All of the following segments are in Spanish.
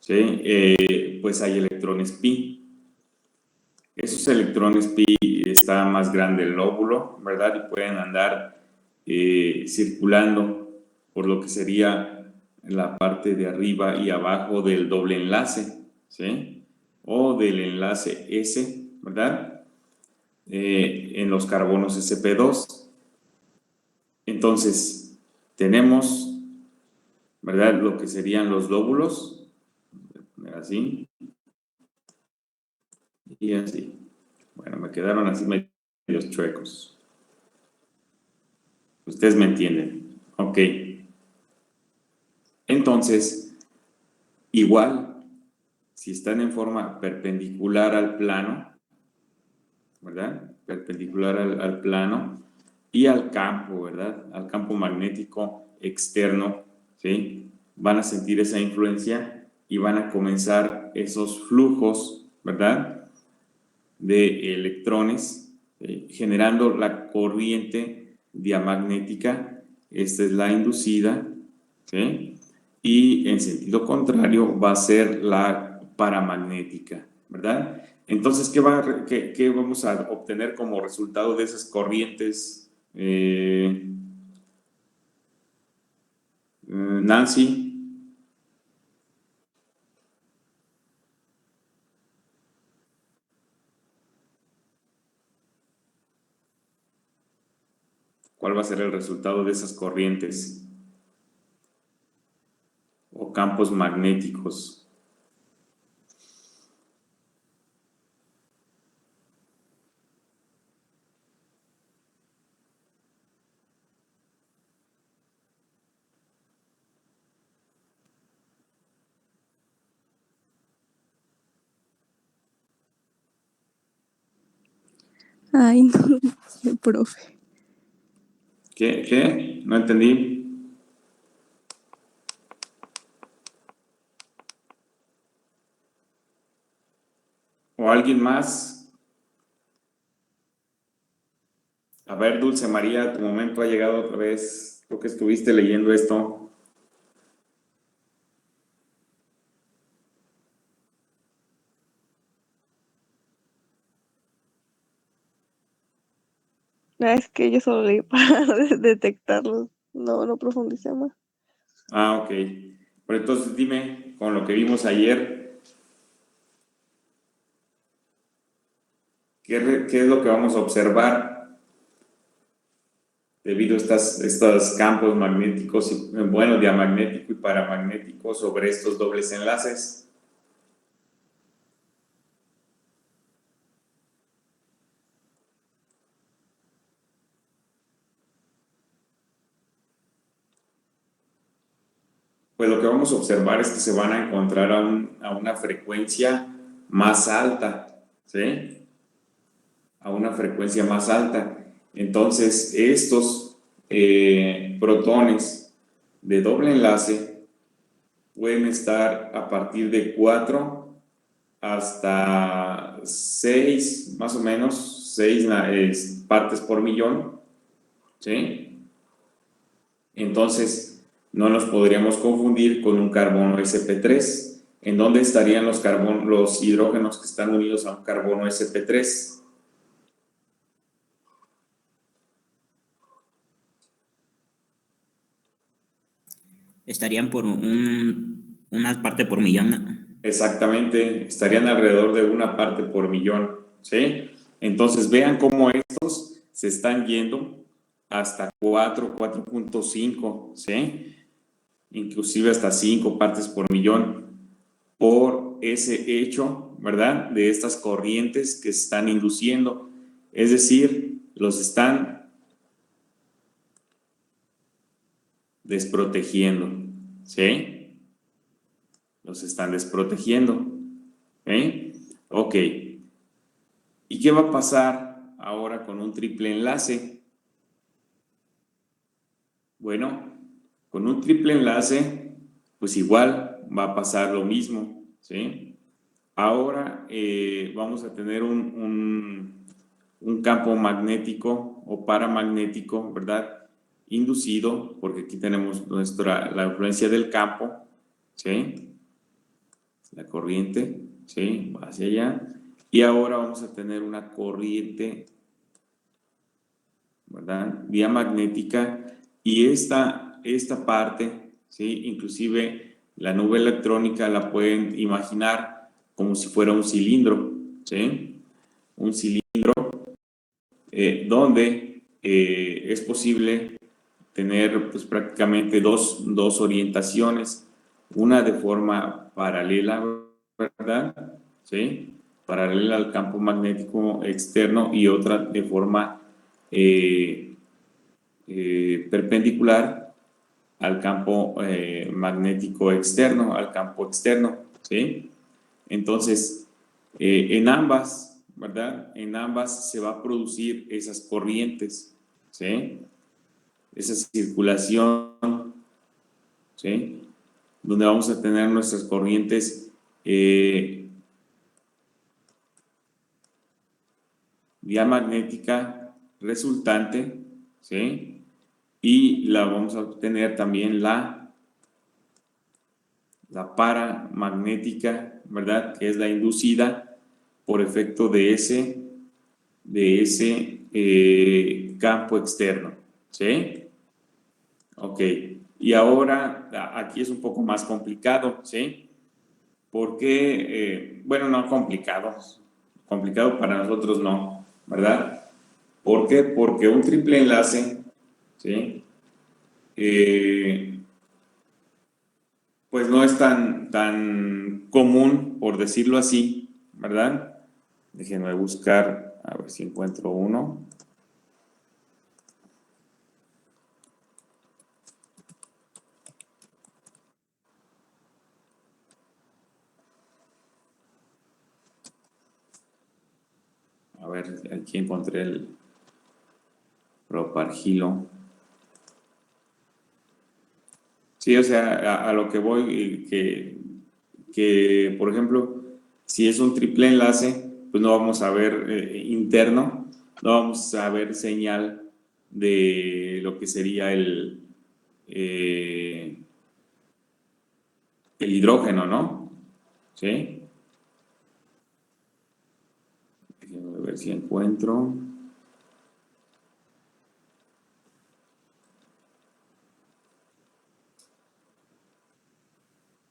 ¿sí? Pues hay electrones pi. Esos electrones pi está más grande el lóbulo, ¿verdad? Y pueden andar circulando por lo que sería la parte de arriba y abajo del doble enlace, ¿sí? O del enlace S, ¿verdad? En los carbonos sp2. Entonces, tenemos, ¿verdad? Lo que serían los lóbulos, así y así. Bueno, me quedaron así medios chuecos. Ustedes me entienden. Ok. Entonces, igual, si están en forma perpendicular al plano, ¿verdad? Perpendicular al plano y al campo, ¿verdad? Al campo magnético externo, ¿sí? Van a sentir esa influencia y van a comenzar esos flujos, ¿verdad? De electrones, generando la corriente diamagnética. Esta es la inducida, ¿sí? Y en sentido contrario va a ser la paramagnética, ¿verdad? Entonces, ¿qué vamos a obtener como resultado de esas corrientes? Nancy. ¿Cuál va a ser el resultado de esas corrientes o campos magnéticos? Ay, no sé, profe. ¿Qué? No entendí. ¿O alguien más? A ver, Dulce María, tu momento ha llegado otra vez. Creo que estuviste leyendo esto. Es que yo solo leí para detectarlos. No profundicé más. Ah, ok. Pero entonces dime, con lo que vimos ayer, ¿qué es lo que vamos a observar debido a estos campos magnéticos, bueno, diamagnético y paramagnético sobre estos dobles enlaces? Pues lo que vamos a observar es que se van a encontrar a una frecuencia más alta, ¿sí? A una frecuencia más alta. Entonces, estos protones de doble enlace pueden estar a partir de 4 hasta 6, más o menos, 6 partes por millón, ¿sí? Entonces, no nos podríamos confundir con un carbono sp3. ¿En dónde estarían los hidrógenos que están unidos a un carbono sp3? Estarían por una parte por millón. Exactamente, estarían alrededor de una parte por millón, ¿sí? Entonces, vean cómo estos se están yendo hasta 4.5, ¿sí? Inclusive hasta 5 partes por millón, por ese hecho, ¿verdad? De estas corrientes que se están induciendo. Es decir, los están desprotegiendo, ¿sí? Los están desprotegiendo, ¿ok? Ok. ¿Y qué va a pasar ahora con un triple enlace? Bueno, con un triple enlace, pues igual va a pasar lo mismo, ¿sí? Ahora vamos a tener un campo magnético o paramagnético, ¿verdad? Inducido, porque aquí tenemos la influencia del campo, ¿sí? la corriente, ¿sí? Va hacia allá. Y ahora vamos a tener una corriente, ¿verdad? Vía magnética, y esta parte, ¿sí? Inclusive la nube electrónica la pueden imaginar como si fuera un cilindro, ¿sí? Un cilindro donde es posible tener pues prácticamente dos orientaciones, una de forma paralela, ¿verdad? ¿Sí? Paralela al campo magnético externo, y otra de forma perpendicular al campo magnético externo, al campo externo, ¿sí? Entonces, en ambas, ¿verdad? En ambas se va a producir esas corrientes, ¿sí? Esa circulación, ¿sí? Donde vamos a tener nuestras corrientes vía magnética resultante, ¿sí? Y la vamos a obtener también la paramagnética, ¿verdad? Que es la inducida por efecto de ese campo externo, ¿sí? Ok, y ahora aquí es un poco más complicado, ¿sí? Porque, bueno, no complicado, complicado para nosotros no, ¿verdad? ¿Por qué? Porque un triple enlace, ¿sí? Pues no es tan común, por decirlo así, ¿verdad? Déjenme buscar, a ver si encuentro uno. A ver, aquí encontré el propargilo. Sí, o sea, a lo que voy, que, por ejemplo, si es un triple enlace, pues no vamos a ver interno, no vamos a ver señal de lo que sería eh, el hidrógeno, ¿no? ¿Sí? Déjenme ver si encuentro.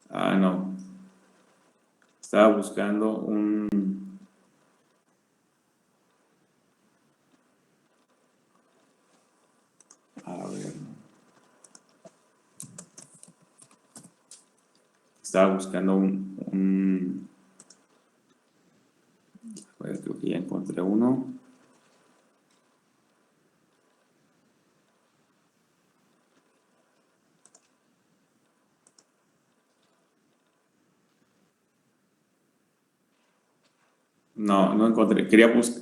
Ah, no. Estaba buscando un... A ver. Estaba buscando a ver, creo que ya encontré uno. No, no encontré.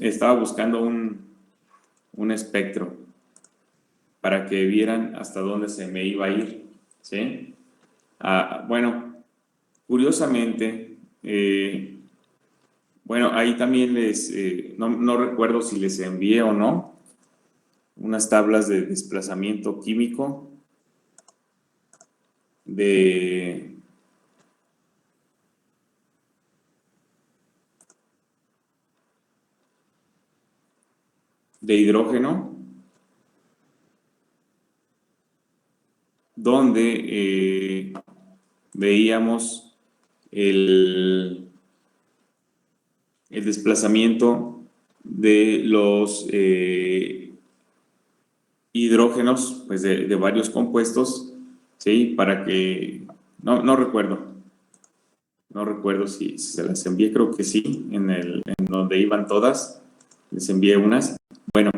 Estaba buscando un espectro para que vieran hasta dónde se me iba a ir, ¿sí? Bueno, curiosamente, bueno, ahí también no recuerdo si les envié o no, unas tablas de desplazamiento químico de hidrógeno, donde veíamos el desplazamiento de los hidrógenos, pues de varios compuestos, ¿sí? Para que, no recuerdo, no recuerdo si se las envié, creo que sí, en donde iban todas, les envié unas. Bueno,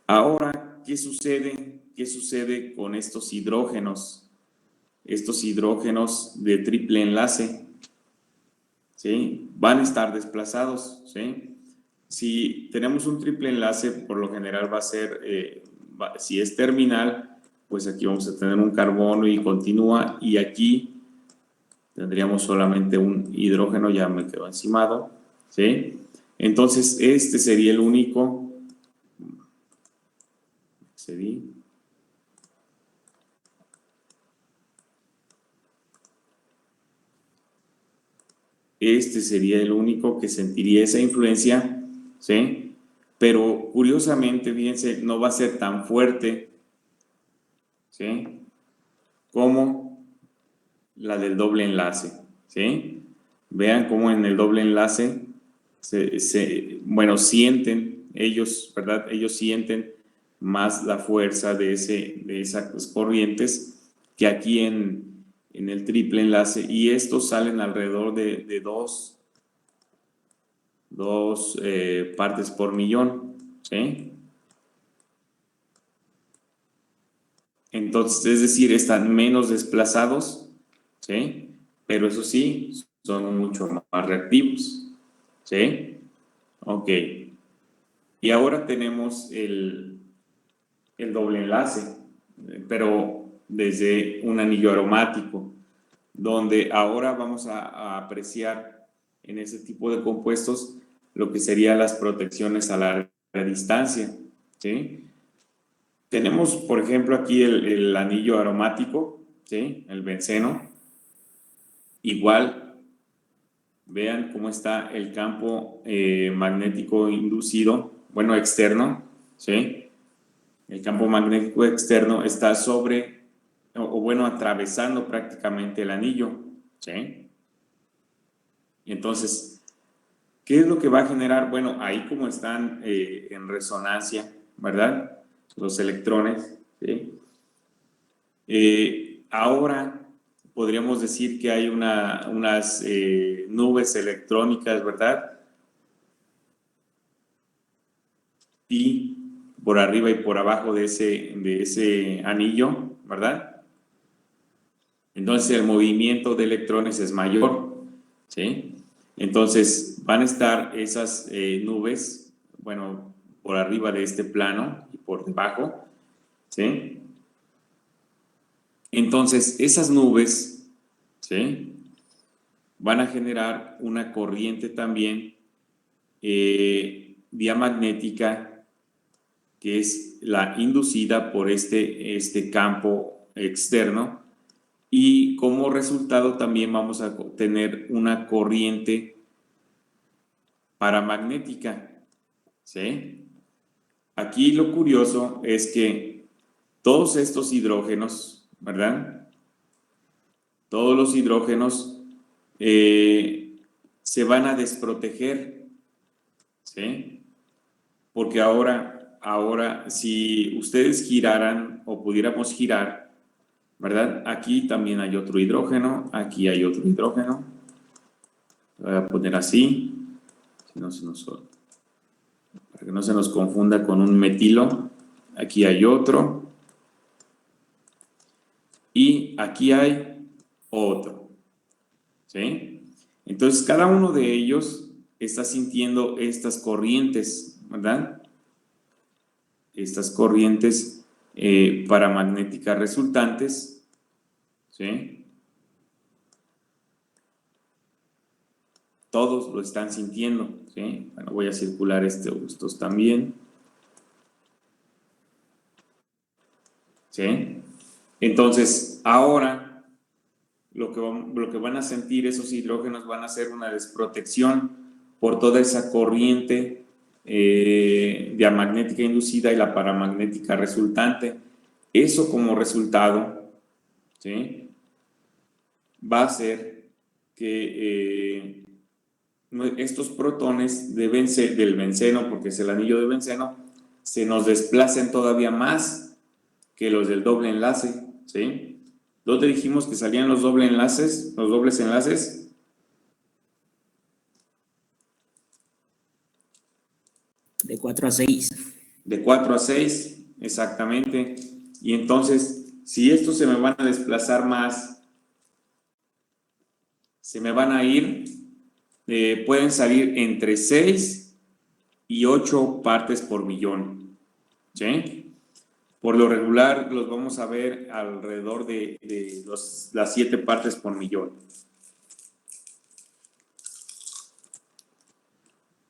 ahora, ¿qué sucede? ¿Qué sucede con estos hidrógenos? Estos hidrógenos de triple enlace, ¿sí? Van a estar desplazados, ¿sí? Si tenemos un triple enlace, por lo general va a ser, si es terminal, pues aquí vamos a tener un carbono y continúa, y aquí tendríamos solamente un hidrógeno, ya me quedó encimado, ¿sí? Entonces, este sería el único, este sería el único que sentiría esa influencia, ¿sí? Pero curiosamente, fíjense, no va a ser tan fuerte, ¿sí? Como la del doble enlace, ¿sí? Vean cómo en el doble enlace bueno, sienten ellos, ¿verdad? Ellos sienten más la fuerza de esas corrientes que aquí en el triple enlace, y estos salen alrededor de dos partes por millón, ¿sí? Entonces, es decir, están menos desplazados, ¿sí? Pero eso sí, son mucho más reactivos, ¿sí? Ok. Y ahora tenemos el doble enlace, pero desde un anillo aromático, donde ahora vamos a apreciar en ese tipo de compuestos lo que serían las protecciones a larga distancia, ¿sí? Tenemos, por ejemplo, aquí el anillo aromático, ¿sí? El benceno. Igual, vean cómo está el campo magnético inducido, bueno, externo, ¿sí? El campo magnético externo está sobre, o bueno, atravesando prácticamente el anillo, ¿sí? Y entonces, ¿qué es lo que va a generar? Bueno, ahí como están en resonancia, ¿verdad? Los electrones, ¿sí? Ahora podríamos decir que hay unas nubes electrónicas, ¿verdad? Y por arriba y por abajo de ese anillo, ¿verdad? Entonces el movimiento de electrones es mayor, ¿sí? Entonces van a estar esas nubes, bueno, por arriba de este plano y por debajo, ¿sí? Entonces esas nubes, ¿sí? Van a generar una corriente también diamagnética, que es la inducida por este campo externo, y como resultado también vamos a tener una corriente paramagnética, ¿sí? Aquí lo curioso es que todos estos hidrógenos, ¿verdad? Todos los hidrógenos se van a desproteger, ¿sí? Porque ahora si ustedes giraran o pudiéramos girar, ¿verdad? Aquí también hay otro hidrógeno, aquí hay otro hidrógeno. Voy a poner así, para que no se nos confunda con un metilo. Aquí hay otro. Y aquí hay otro, ¿sí? Entonces, cada uno de ellos está sintiendo estas corrientes, ¿verdad? Estas corrientes paramagnéticas resultantes, ¿sí? Todos lo están sintiendo, ¿sí? Bueno, voy a circular estos también, ¿sí? Entonces, ahora lo que van a sentir esos hidrógenos van a ser una desprotección por toda esa corriente diamagnética inducida y la paramagnética resultante. Eso como resultado, ¿sí? Va a hacer que estos protones del benceno, porque es el anillo de benceno, se nos desplacen todavía más que los del doble enlace, ¿sí? ¿Dónde dijimos que salían los dobles enlaces? Los dobles enlaces. De 4 a 6. De 4 a 6, exactamente. Y entonces, si estos se me van a desplazar más, se me van a ir, pueden salir entre 6 y 8 partes por millón, ¿sí? Por lo regular los vamos a ver alrededor de las 7 partes por millón.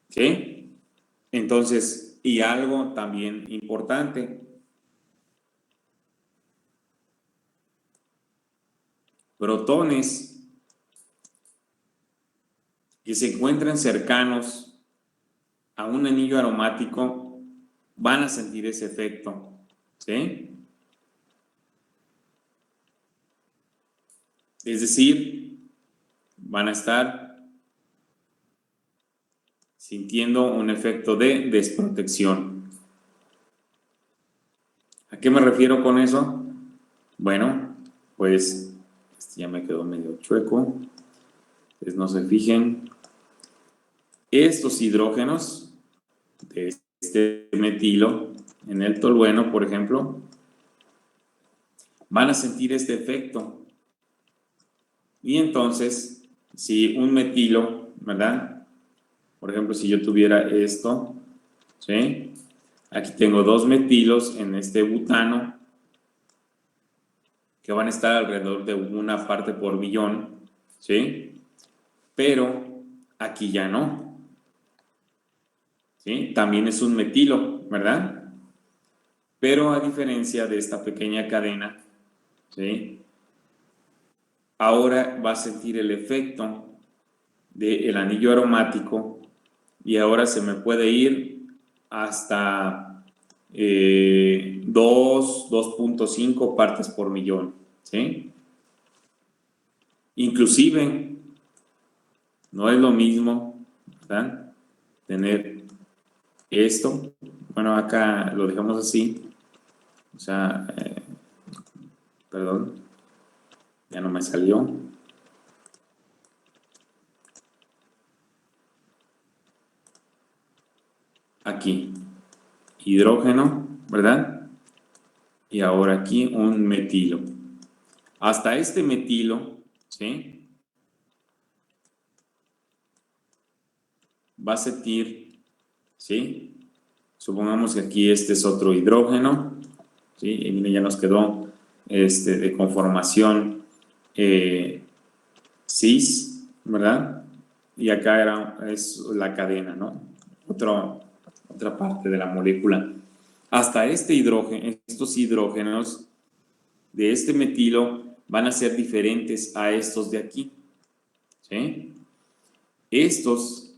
¿Sí? Entonces, y algo también importante, protones que se encuentren cercanos a un anillo aromático van a sentir ese efecto, ¿sí? Es decir, van a estar sintiendo un efecto de desprotección. ¿A qué me refiero con eso? Bueno, pues ya me quedó medio chueco. Entonces no se fijen. Estos hidrógenos de este metilo en el tolueno, por ejemplo, van a sentir este efecto. Y entonces, si un metilo, ¿verdad? Por ejemplo, si yo tuviera esto, ¿sí? Aquí tengo dos metilos en este butano que van a estar alrededor de una parte por millón, ¿sí? Pero aquí ya no, ¿sí? También es un metilo, ¿verdad? Pero a diferencia de esta pequeña cadena, ¿sí? Ahora va a sentir el efecto del anillo aromático y ahora se me puede ir hasta 2.5 partes por millón, ¿sí? Inclusive, no es lo mismo, ¿verdad? Tener esto, bueno, acá lo dejamos así, o sea, perdón, ya no me salió. Aquí, hidrógeno, ¿verdad? Y ahora aquí un metilo. Hasta este metilo, ¿sí? Va a sentir, ¿sí? Supongamos que aquí este es otro hidrógeno, ¿sí? Y miren, ya nos quedó de conformación cis, ¿verdad? Y acá es la cadena, ¿no? Otra parte de la molécula. Hasta este hidrógeno, estos hidrógenos de este metilo van a ser diferentes a estos de aquí, ¿sí? Estos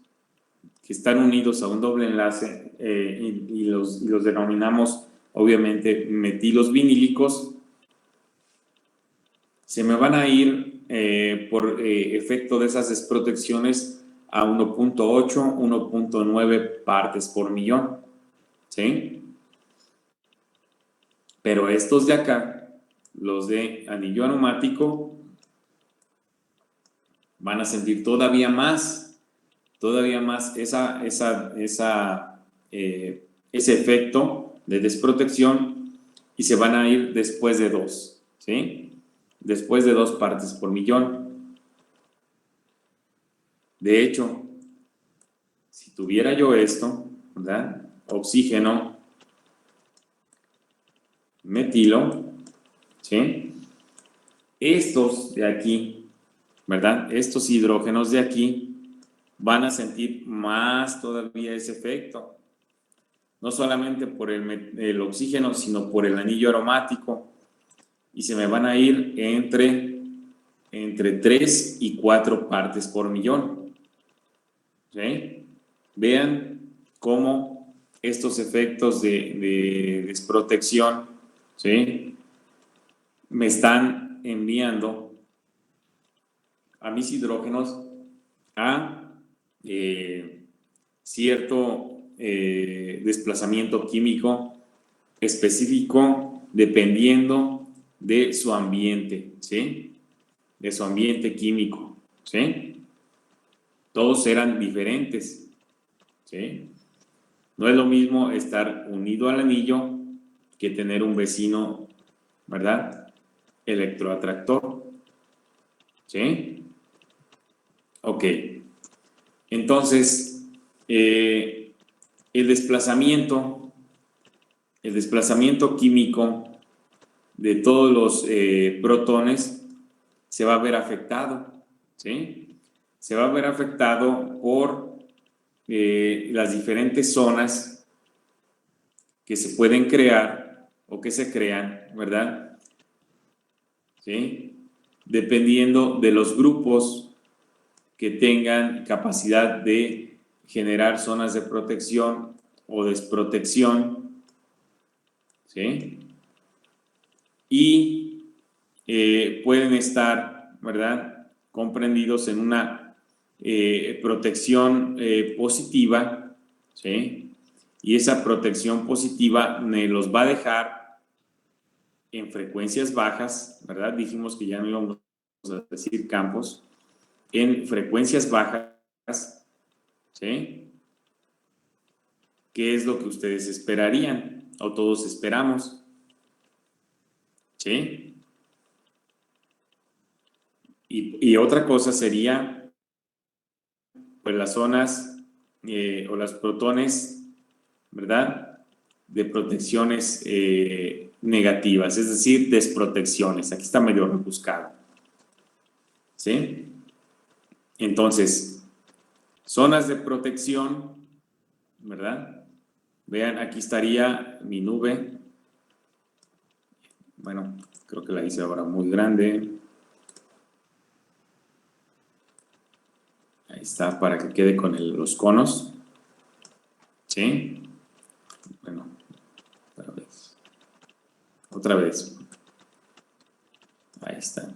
que están unidos a un doble enlace y los denominamos obviamente metilos vinílicos, se me van a ir por efecto de esas desprotecciones a 1.8, 1.9 partes por millón, ¿sí? Pero estos de acá, los de anillo aromático, van a sentir todavía más ese efecto de desprotección y se van a ir después de 2, ¿sí? Después de 2 partes por millón. De hecho, si tuviera yo esto, ¿verdad? Oxígeno, metilo, ¿sí? Estos de aquí, ¿verdad? Estos hidrógenos de aquí van a sentir más todavía ese efecto. No solamente por el oxígeno, sino por el anillo aromático. Y se me van a ir entre 3 y 4 partes por millón. ¿Sí? Vean cómo estos efectos de desprotección, ¿sí? Me están enviando a mis hidrógenos a cierto desplazamiento químico específico dependiendo de su ambiente, ¿sí? De su ambiente químico, ¿sí? Todos eran diferentes, ¿sí? No es lo mismo estar unido al anillo que tener un vecino, ¿verdad? Electroatractor, ¿sí? Ok. Entonces, el desplazamiento químico de todos los protones se va a ver afectado, ¿sí? Se va a ver afectado por las diferentes zonas que se pueden crear o que se crean, ¿verdad? ¿Sí? Dependiendo de los grupos que tengan capacidad de generar zonas de protección o desprotección, ¿sí? Y pueden estar, ¿verdad?, comprendidos en una protección positiva, ¿sí? Y esa protección positiva me los va a dejar en frecuencias bajas, ¿verdad? Dijimos que ya no íbamos a decir campos, en frecuencias bajas, ¿sí? ¿Qué es lo que ustedes esperarían? O todos esperamos, ¿sí? Y otra cosa sería, pues las zonas o las protones, ¿verdad?, de protecciones negativas, es decir, desprotecciones. Aquí está medio rebuscado, ¿sí? Entonces, zonas de protección, ¿verdad? Vean, aquí estaría mi nube. Bueno, creo que la hice ahora muy grande. Ahí está, para que quede con los conos. ¿Sí? Bueno, otra vez. Otra vez. Ahí está.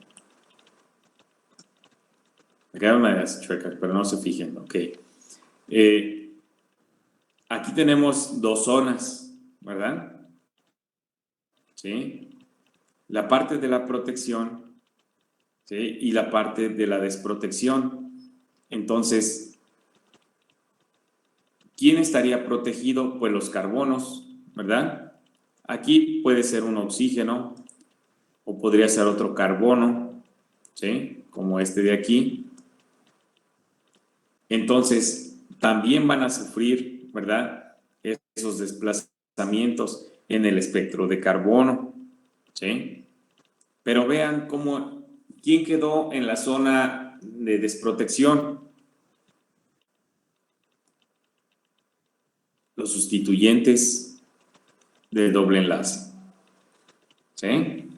Me quedaron medias chuecas, pero no se fijen. Ok. Aquí tenemos dos zonas, ¿verdad? ¿Sí? La parte de la protección, ¿sí?, y la parte de la desprotección. Entonces, ¿quién estaría protegido? Pues los carbonos, ¿verdad? Aquí puede ser un oxígeno o podría ser otro carbono, ¿sí?, como este de aquí. Entonces, también van a sufrir, ¿verdad?, esos desplazamientos en el espectro de carbono, ¿sí? Pero vean cómo, ¿quién quedó en la zona de desprotección? Los sustituyentes del doble enlace, ¿sí?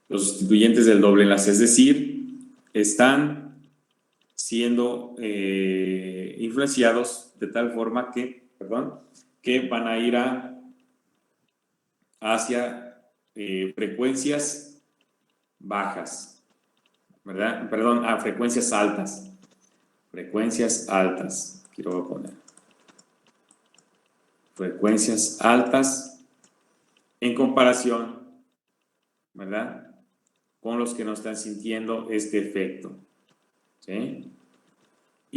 Los sustituyentes del doble enlace, es decir, están siendo influenciados de tal forma que, que van a ir hacia frecuencias bajas, ¿verdad? Perdón, a frecuencias altas. Frecuencias altas, quiero poner. Frecuencias altas en comparación, ¿verdad?, con los que no están sintiendo este efecto, ¿sí?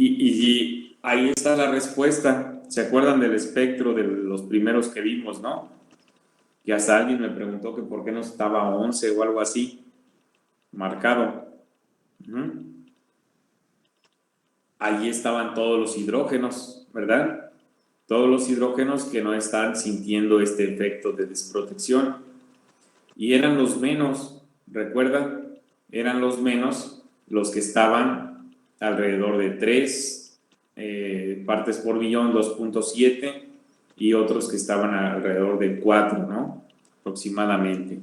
Y ahí está la respuesta. ¿Se acuerdan del espectro de los primeros que vimos, no? Que hasta alguien me preguntó que por qué no estaba 11 o algo así marcado. Allí estaban todos los hidrógenos, ¿verdad? Todos los hidrógenos que no están sintiendo este efecto de desprotección. Y eran los menos, ¿recuerdan? Eran los menos los que estaban alrededor de 3 partes por millón, 2.7, y otros que estaban alrededor de 4, ¿no?, aproximadamente.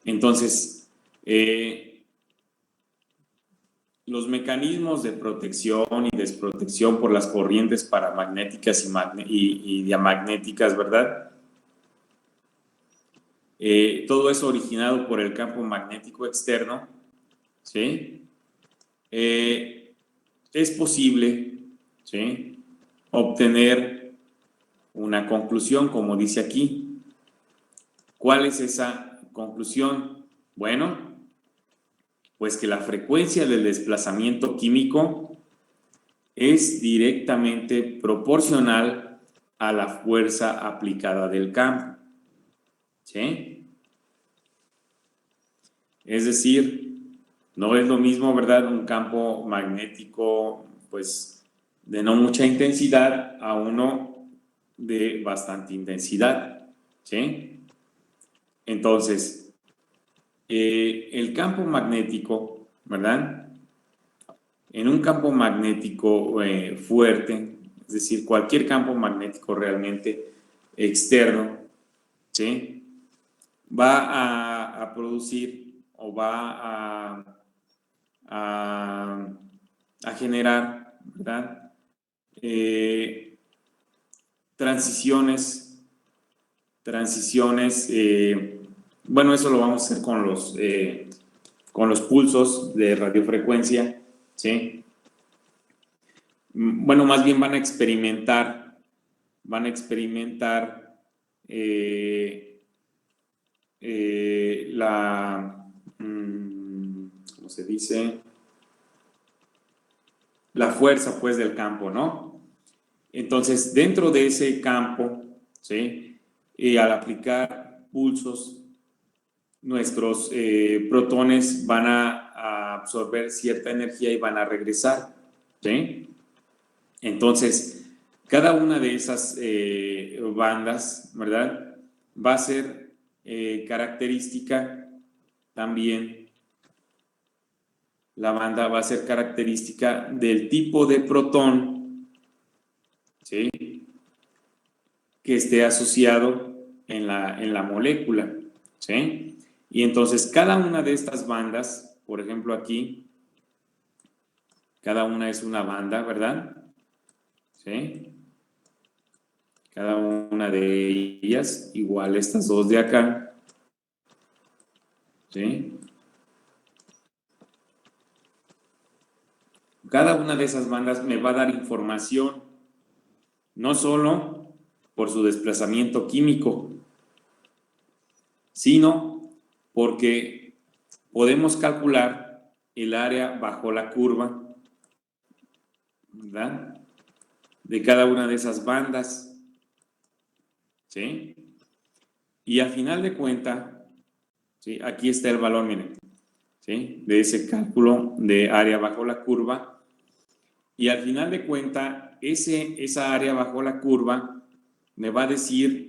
Entonces, los mecanismos de protección y desprotección por las corrientes paramagnéticas y diamagnéticas, ¿verdad? Todo eso originado por el campo magnético externo, ¿sí? Es posible, ¿sí?, obtener una conclusión, como dice aquí. ¿Cuál es esa conclusión? Bueno, pues que la frecuencia del desplazamiento químico es directamente proporcional a la fuerza aplicada del campo, ¿sí? Es decir, no es lo mismo, ¿verdad?, un campo magnético, pues, de no mucha intensidad a uno de bastante intensidad, ¿sí? Entonces, el campo magnético, ¿verdad?, en un campo magnético fuerte, es decir, cualquier campo magnético realmente externo, ¿sí?, va a producir o va a generar, ¿verdad? Transiciones, bueno, eso lo vamos a hacer con los pulsos de radiofrecuencia, ¿sí? Bueno, más bien van a experimentar ¿cómo se dice? La fuerza, pues, del campo, ¿no? Entonces, dentro de ese campo, ¿sí? Al aplicar pulsos, nuestros protones van a absorber cierta energía y van a regresar, ¿sí? Entonces, cada una de esas bandas, ¿verdad? Va a ser característica también, la banda va a ser característica del tipo de protón, ¿sí? Que esté asociado en la molécula, ¿sí? Y entonces cada una de estas bandas, por ejemplo aquí, cada una es una banda, ¿verdad? ¿Sí? Cada una de ellas, igual estas dos de acá, ¿sí? Cada una de esas bandas me va a dar información, no solo por su desplazamiento químico, sino porque podemos calcular el área bajo la curva, ¿verdad? De cada una de esas bandas, ¿sí? Y al final de cuentas, ¿sí? Aquí está el valor, miren, ¿sí? De ese cálculo de área bajo la curva. Y al final de cuentas, esa área bajo la curva me va a decir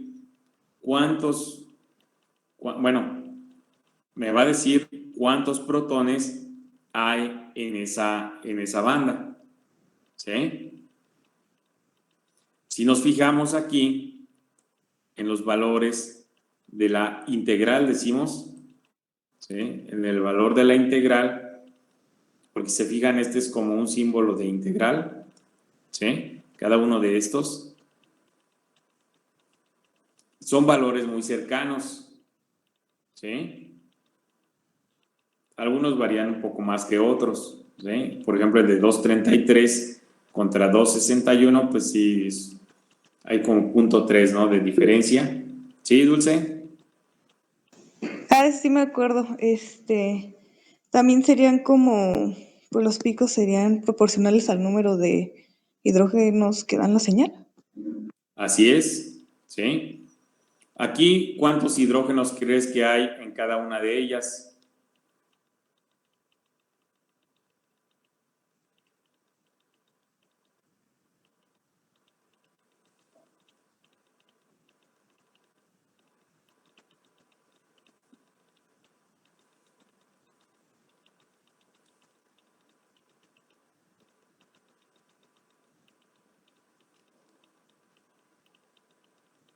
me va a decir cuántos protones hay en esa banda, ¿sí? Si nos fijamos aquí en los valores de la integral, decimos, ¿sí? En el valor de la integral, porque se fijan, este es como un símbolo de integral, ¿sí? Cada uno de estos son valores muy cercanos, ¿sí? Algunos varían un poco más que otros, ¿sí? Por ejemplo, el de 2.33 contra 2.61, pues sí, hay como 0.3, ¿no? De diferencia. ¿Sí, Dulce? Ah, sí me acuerdo. También serían como, pues los picos serían proporcionales al número de hidrógenos que dan la señal. Así es, ¿sí? Aquí, ¿cuántos hidrógenos crees que hay en cada una de ellas?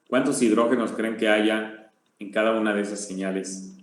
¿Cuántos hidrógenos creen que haya en cada una de esas señales?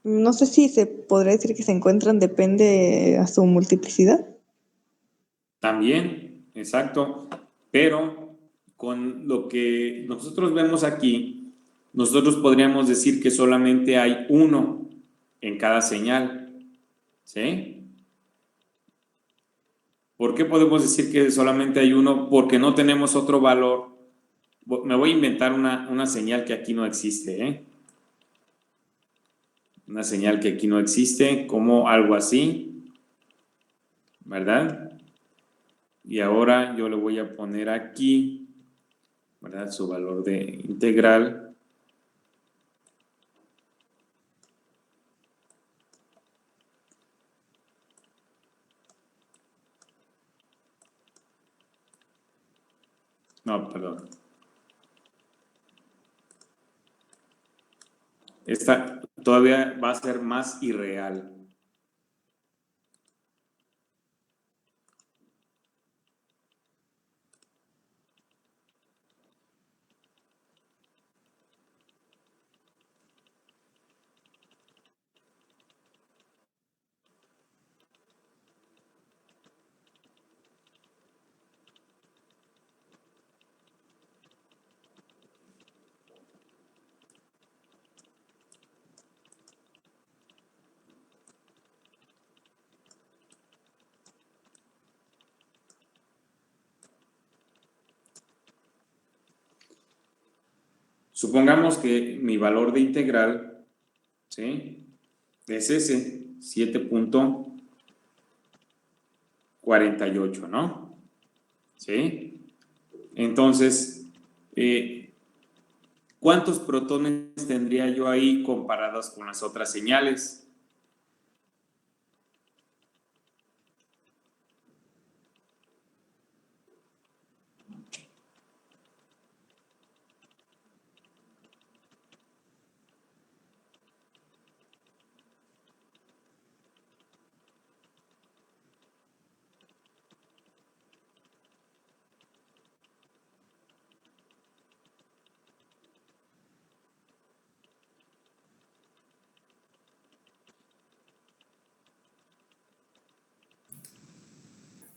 No sé si se podría decir que se encuentran, depende a su multiplicidad. También, exacto, pero con lo que nosotros vemos aquí, nosotros podríamos decir que solamente hay uno en cada señal, ¿sí? ¿Por qué podemos decir que solamente hay uno? Porque no tenemos otro valor. Me voy a inventar una señal que aquí no existe, ¿eh? Una señal que aquí no existe, como algo así, ¿verdad? Y ahora yo le voy a poner aquí, ¿verdad? Su valor de integral. No, perdón. Esta todavía va a ser más irreal. Supongamos que mi valor de integral, ¿sí? Es ese, 7.48, ¿no? ¿Sí? Entonces, ¿cuántos protones tendría yo ahí comparados con las otras señales?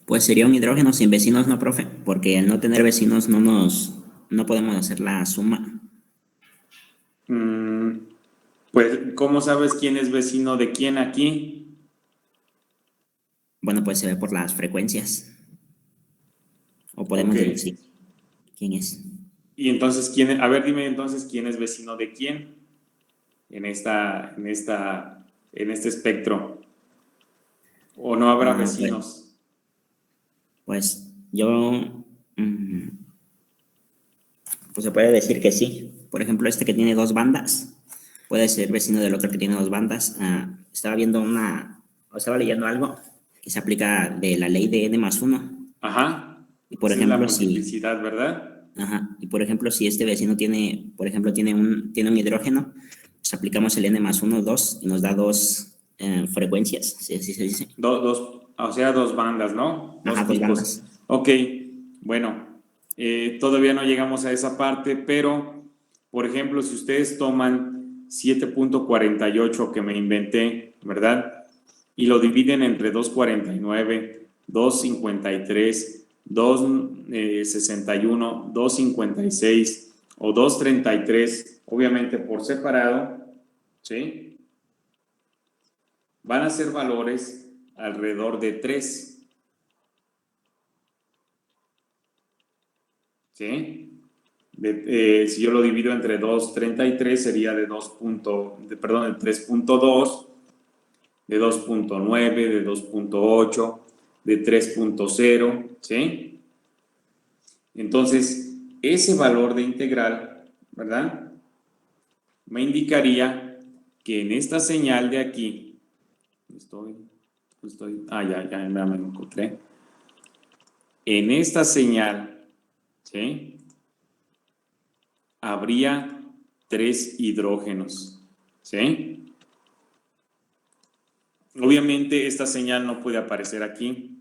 Pues sería un hidrógeno sin vecinos, ¿no, profe? Porque al no tener vecinos no podemos hacer la suma. Pues, ¿cómo sabes quién es vecino de quién aquí? Bueno, pues se ve por las frecuencias. O podemos Ok. deducir quién es. Y entonces, a ver, dime entonces quién es vecino de quién en este espectro. ¿O no habrá vecinos? Pues yo, pues se puede decir que sí. Por ejemplo, este que tiene dos bandas puede ser vecino del otro que tiene dos bandas. Estaba leyendo algo que se aplica de la ley de n+1. Ajá. Y por Esa es la ejemplo, si multiplicidad, ¿verdad? Y por ejemplo, si este vecino por ejemplo, tiene un hidrógeno, pues aplicamos el n+1, 2 y nos da dos frecuencias, si así se dice. O sea, dos bandas, ¿no? Dos Ajá, dos picos. bandas. Ok, bueno, todavía no llegamos a esa parte, pero, por ejemplo, si ustedes toman 7.48 que me inventé, ¿verdad? Y lo dividen entre 2.49, 2.53, 2.61, 2.56 o 2.33, obviamente por separado, ¿sí? Van a ser valores alrededor de 3. ¿Sí? Si yo lo divido entre 2.33 sería de 3.2, de 2.9, de 2.8, de 3.0, ¿sí? Entonces, ese valor de integral, ¿verdad? Me indicaría que en esta señal de aquí, ya me encontré. En esta señal, ¿sí? Habría 3 hidrógenos, ¿sí? Obviamente esta señal no puede aparecer aquí,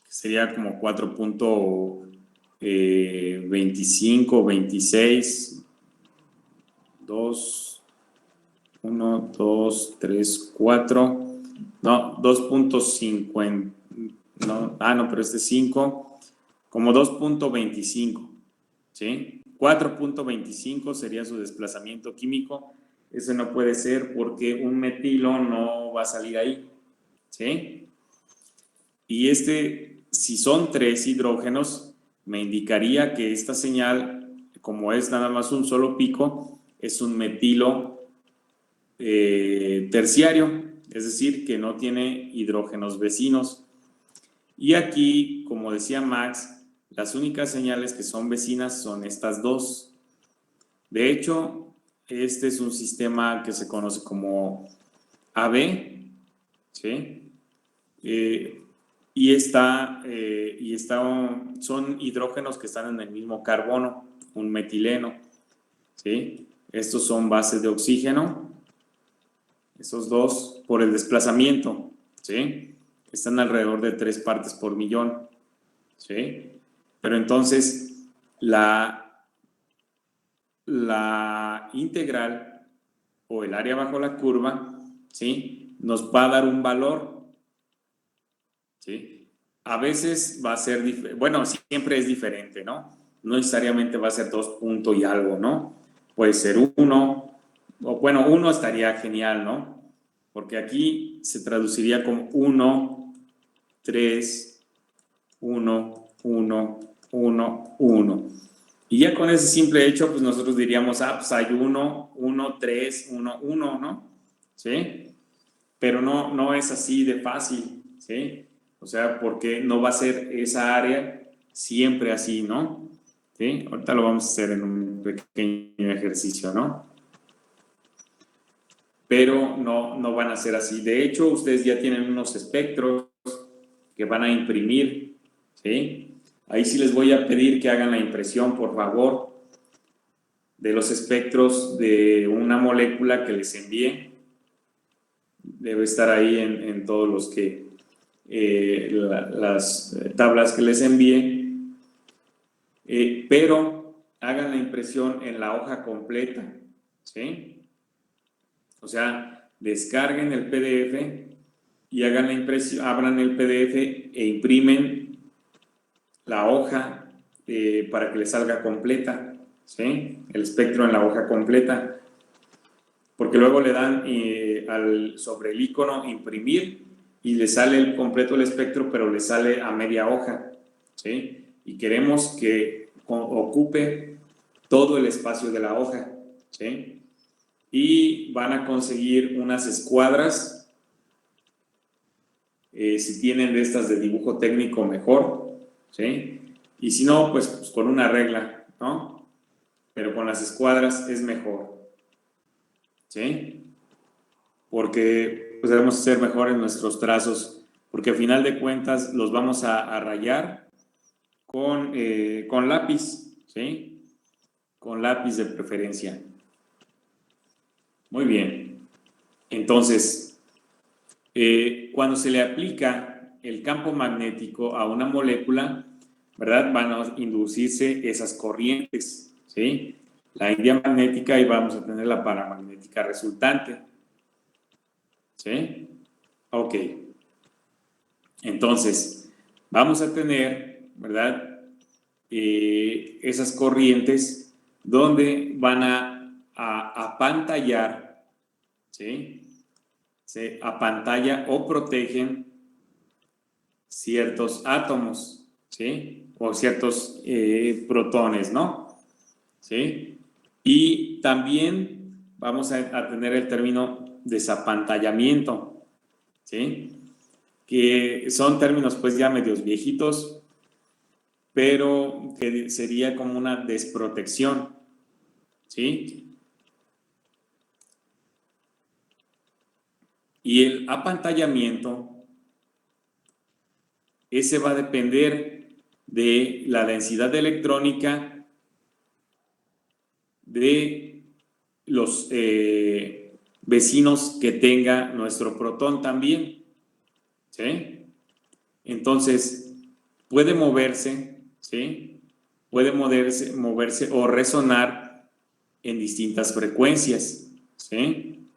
sería como 4.25, 26, 2, 1, 2, 3, 4, no, 2.50, no, pero este es 5, como 2.25, ¿sí? 4.25 sería su desplazamiento químico. Ese no puede ser porque un metilo no va a salir ahí, ¿sí? Y si son 3 hidrógenos, me indicaría que esta señal, como es nada más un solo pico, es un metilo terciario, es decir, que no tiene hidrógenos vecinos. Y aquí, como decía Max, las únicas señales que son vecinas son estas dos. De hecho, este es un sistema que se conoce como AB, ¿sí? Son hidrógenos que están en el mismo carbono, un metileno, ¿sí? Estos son bases de oxígeno, esos dos por el desplazamiento, ¿sí? Están alrededor de 3 partes por millón, ¿sí? Pero entonces la integral o el área bajo la curva, ¿sí? Nos va a dar un valor, ¿sí? A veces va a ser, bueno, siempre es diferente, ¿no? No necesariamente va a ser 2 puntos y algo, ¿no? Puede ser 1, o bueno, 1 estaría genial, ¿no? Porque aquí se traduciría como 1, 3, 1, 1, 1, 1. Y ya con ese simple hecho, pues nosotros diríamos, pues hay 1, 1, 3, 1, 1, ¿no? ¿Sí? Pero no es así de fácil, ¿sí? O sea, porque no va a ser esa área siempre así, ¿no? ¿Sí? Ahorita lo vamos a hacer en un pequeño ejercicio, ¿no? Pero no van a ser así. De hecho, ustedes ya tienen unos espectros que van a imprimir, ¿sí? Ahí sí les voy a pedir que hagan la impresión, por favor, de los espectros de una molécula que les envíe. Debe estar ahí en todos los que las tablas que les envíe, pero hagan la impresión en la hoja completa, ¿sí? O sea, descarguen el PDF y hagan la impresión, abran el PDF e imprimen la hoja para que les salga completa, ¿sí? El espectro en la hoja completa, porque luego le dan sobre el icono imprimir y le sale completo el espectro, pero le sale a media hoja, ¿sí? Y queremos que ocupe todo el espacio de la hoja, ¿sí? Y van a conseguir unas escuadras, si tienen de estas de dibujo técnico mejor, ¿sí? Y si no, pues con una regla, ¿no? Pero con las escuadras es mejor, ¿sí? Porque pues, debemos ser mejores nuestros trazos, porque al final de cuentas los vamos a rayar con lápiz, ¿sí? Con lápiz de preferencia. Muy bien. Entonces, cuando se le aplica el campo magnético a una molécula, ¿verdad? Van a inducirse esas corrientes, ¿sí? La índia magnética y vamos a tener la paramagnética resultante. ¿Sí? Ok. Entonces, vamos a tener, ¿verdad? Esas corrientes donde van a apantallar, ¿sí? Se apantalla o protegen ciertos átomos, ¿sí? O ciertos protones, ¿no? ¿Sí? Y también vamos a tener el término desapantallamiento, ¿sí? Que son términos pues ya medios viejitos, pero que sería como una desprotección, ¿sí? Y el apantallamiento, ese va a depender de la densidad electrónica de los vecinos que tenga nuestro protón también, ¿sí? Entonces, puede moverse, ¿sí? Puede moverse o resonar en distintas frecuencias, ¿sí?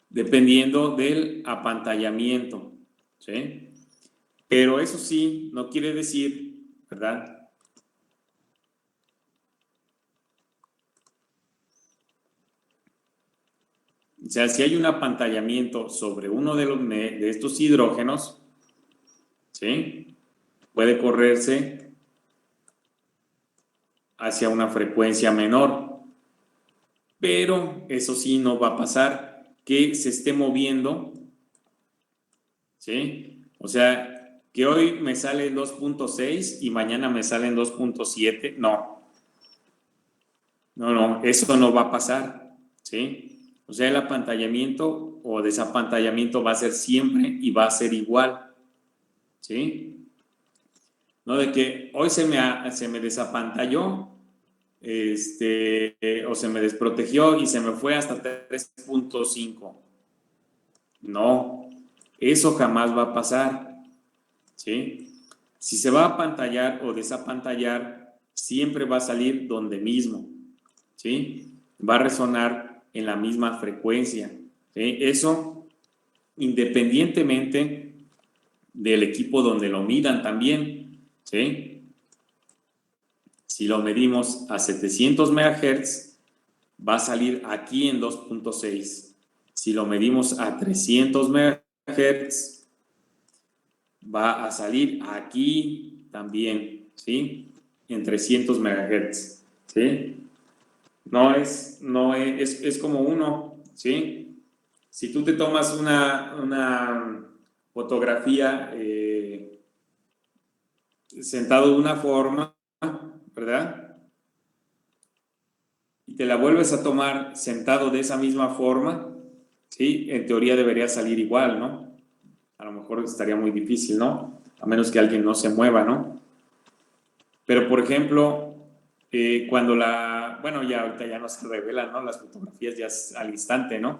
Dependiendo del apantallamiento, ¿sí? Pero eso sí, no quiere decir, ¿verdad? O sea, si hay un apantallamiento sobre uno de estos hidrógenos, ¿sí? Puede correrse hacia una frecuencia menor. Pero eso sí no va a pasar que se esté moviendo, ¿sí? O sea, que hoy me sale en 2.6 y mañana me sale en 2.7, no. No, eso no va a pasar, ¿sí? O sea, el apantallamiento o desapantallamiento va a ser siempre y va a ser igual, ¿sí? No de que hoy se me desapantalló, o se me desprotegió y se me fue hasta 3.5. No, eso jamás va a pasar, ¿sí? Si se va a apantallar o desapantallar, siempre va a salir donde mismo, ¿sí? Va a resonar en la misma frecuencia, ¿sí? Eso independientemente del equipo donde lo midan también, ¿sí? Si lo medimos a 700 MHz, va a salir aquí en 2.6. Si lo medimos a 300 MHz, va a salir aquí también, ¿sí? En 300 MHz, ¿sí? Es como uno, ¿sí? Si tú te tomas una fotografía sentado de una forma, ¿verdad? Y te la vuelves a tomar sentado de esa misma forma, ¿sí? En teoría debería salir igual, ¿no? A lo mejor estaría muy difícil, ¿no? A menos que alguien no se mueva, ¿no? Pero, por ejemplo, cuando bueno, ya ahorita ya no se revelan, ¿no? Las fotografías ya es al instante, ¿no?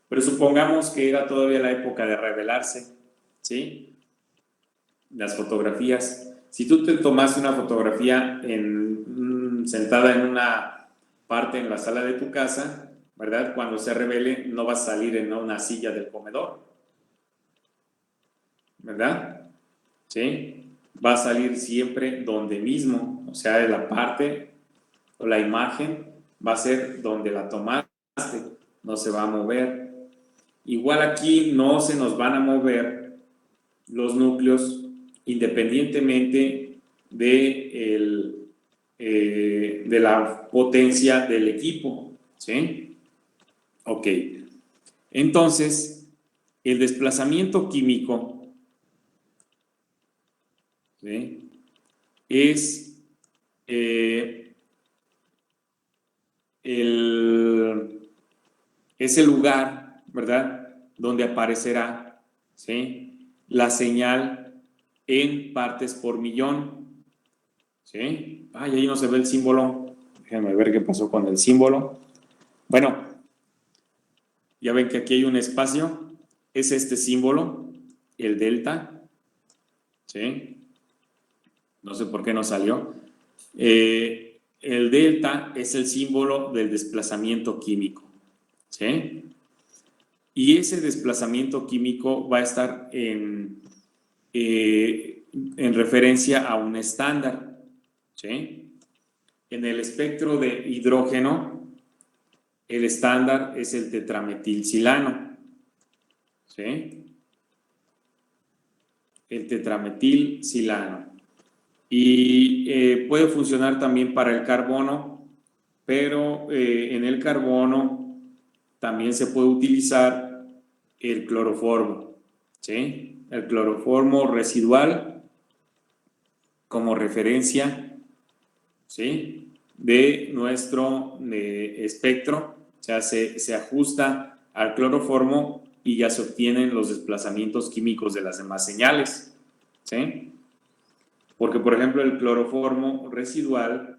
Pero supongamos que era todavía la época de revelarse, ¿sí? Las fotografías. Si tú te tomas una fotografía sentada en una parte en la sala de tu casa, ¿verdad? Cuando se revele, no va a salir en una silla del comedor, ¿verdad? ¿Sí? Va a salir siempre donde mismo, o sea, de la parte o la imagen va a ser donde la tomaste, no se va a mover. Igual aquí no se nos van a mover los núcleos independientemente de la potencia del equipo, ¿sí? Ok. Entonces, el desplazamiento químico, ¿sí? Es el lugar, ¿verdad? Donde aparecerá, ¿sí? La señal en partes por millón, ¿sí? Ay, ahí no se ve el símbolo. Déjenme ver qué pasó con el símbolo. Bueno, ya ven que aquí hay un espacio. Es este símbolo, el delta, ¿sí? No sé por qué no salió. El delta es el símbolo del desplazamiento químico, ¿sí? Y ese desplazamiento químico va a estar en referencia a un estándar, ¿sí? En el espectro de hidrógeno, el estándar es el tetrametilsilano, ¿sí? El tetrametilsilano. Y puede funcionar también para el carbono, pero en el carbono también se puede utilizar el cloroformo, ¿sí? El cloroformo residual como referencia, ¿sí? De nuestro espectro, o sea, se ajusta al cloroformo y ya se obtienen los desplazamientos químicos de las demás señales, ¿sí? Porque, por ejemplo, el cloroformo residual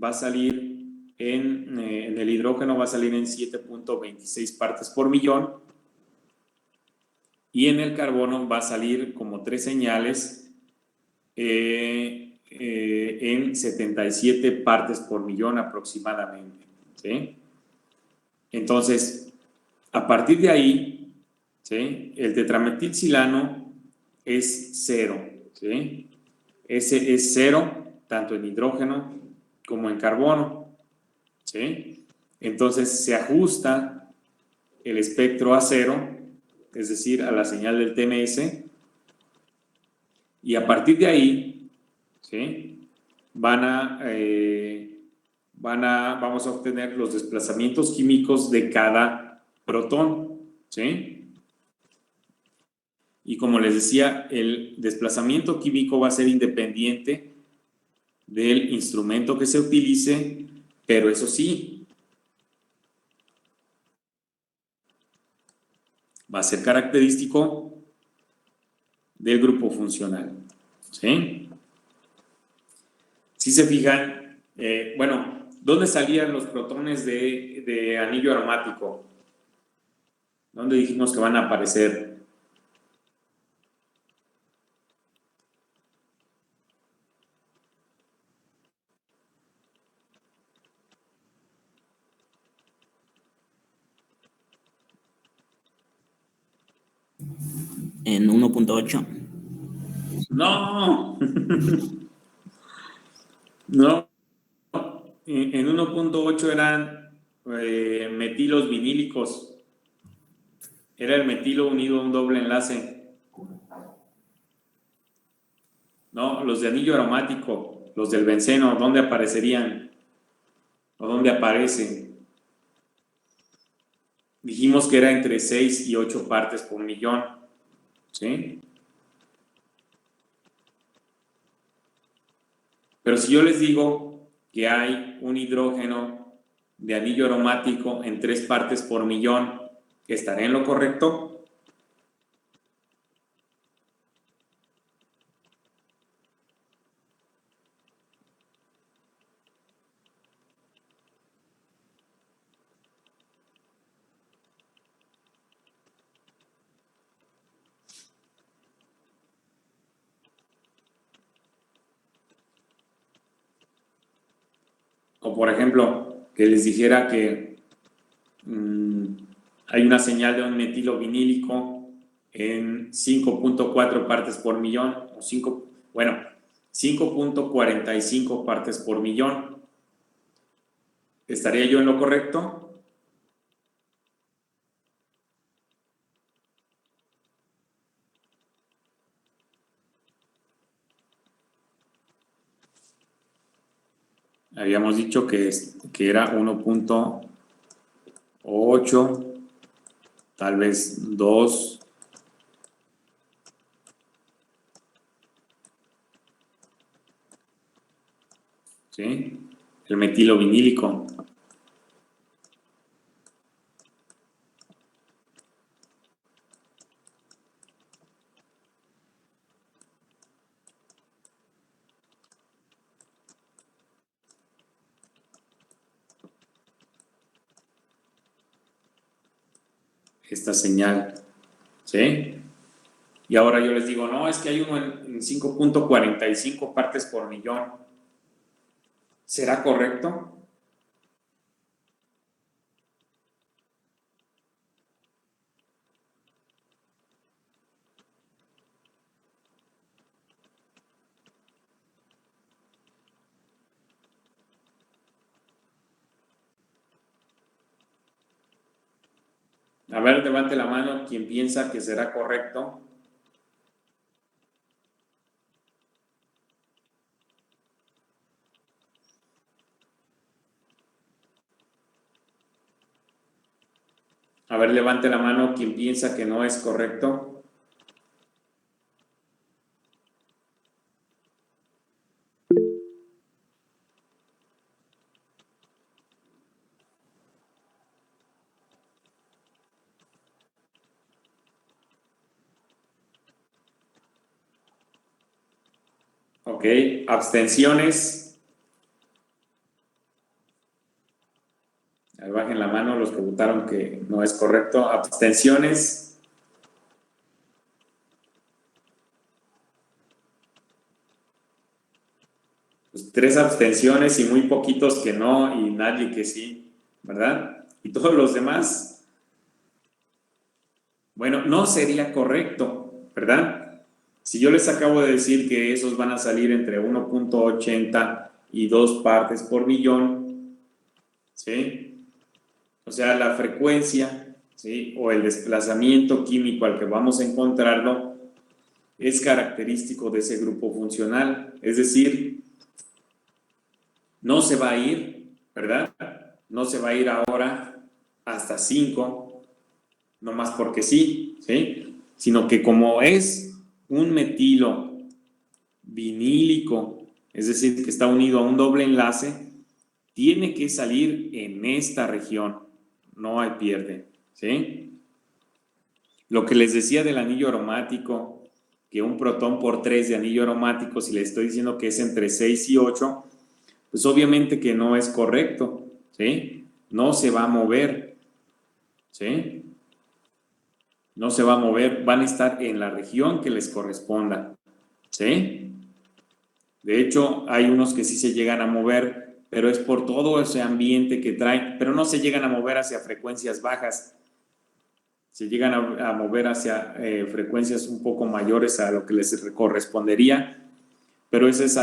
va a salir en el hidrógeno va a salir en 7.26 partes por millón y en el carbono va a salir como 3 señales en 77 partes por millón aproximadamente, ¿sí? Entonces, a partir de ahí, ¿sí? El tetrametilsilano es 0, ¿sí? Ese es 0 tanto en hidrógeno como en carbono, ¿sí? Entonces se ajusta el espectro a 0, es decir, a la señal del TMS, y a partir de ahí, ¿sí? Vamos a obtener los desplazamientos químicos de cada protón, ¿sí? Y como les decía, el desplazamiento químico va a ser independiente del instrumento que se utilice, pero eso sí, va a ser característico del grupo funcional. ¿Sí? Si se fijan, bueno, ¿dónde salían los protones de anillo aromático? ¿Dónde dijimos que van a aparecer? En 1.8. No, no, en 1.8 eran metilos vinílicos, era el metilo unido a un doble enlace. No, los de anillo aromático, los del benceno, ¿dónde aparecerían? ¿O dónde aparecen? Dijimos que era entre 6 y 8 partes por millón, ¿sí? Pero si yo les digo que hay un hidrógeno de anillo aromático en 3 partes por millón, ¿estaré en lo correcto? O por ejemplo, que les dijera que hay una señal de un metilo vinílico en 5.4 partes por millón, o 5.45 partes por millón. ¿Estaría yo en lo correcto? Habíamos dicho que era 1.8, tal vez 2. ¿Sí? El metilo vinílico. Esta señal. ¿Sí? Y ahora yo les digo, no, es que hay uno en 5.45 partes por millón. ¿Será correcto? A ver, levante la mano quien piensa que será correcto. A ver, levante la mano quien piensa que no es correcto. Ok, abstenciones. Ahí bajen la mano los que votaron que no es correcto. Abstenciones. Pues 3 abstenciones y muy poquitos que no y nadie que sí, ¿verdad? Y todos los demás, bueno, no sería correcto, ¿verdad? Si yo les acabo de decir que esos van a salir entre 1.80 y 2 partes por millón, ¿sí? O sea, la frecuencia, ¿sí? O el desplazamiento químico al que vamos a encontrarlo es característico de ese grupo funcional, es decir, no se va a ir, ¿verdad? No se va a ir ahora hasta 5, no más porque sí, ¿sí? sino que como es un metilo vinílico, es decir, que está unido a un doble enlace, tiene que salir en esta región, no hay pierde, ¿sí? Lo que les decía del anillo aromático, que un protón por 3 de anillo aromático, si le estoy diciendo que es entre 6 y 8, pues obviamente que no es correcto, ¿sí? No se va a mover, ¿sí? No se va a mover, van a estar en la región que les corresponda, ¿sí? De hecho, hay unos que sí se llegan a mover, pero es por todo ese ambiente que traen, pero no se llegan a mover hacia frecuencias bajas, se llegan a mover hacia frecuencias un poco mayores a lo que les correspondería, pero ese es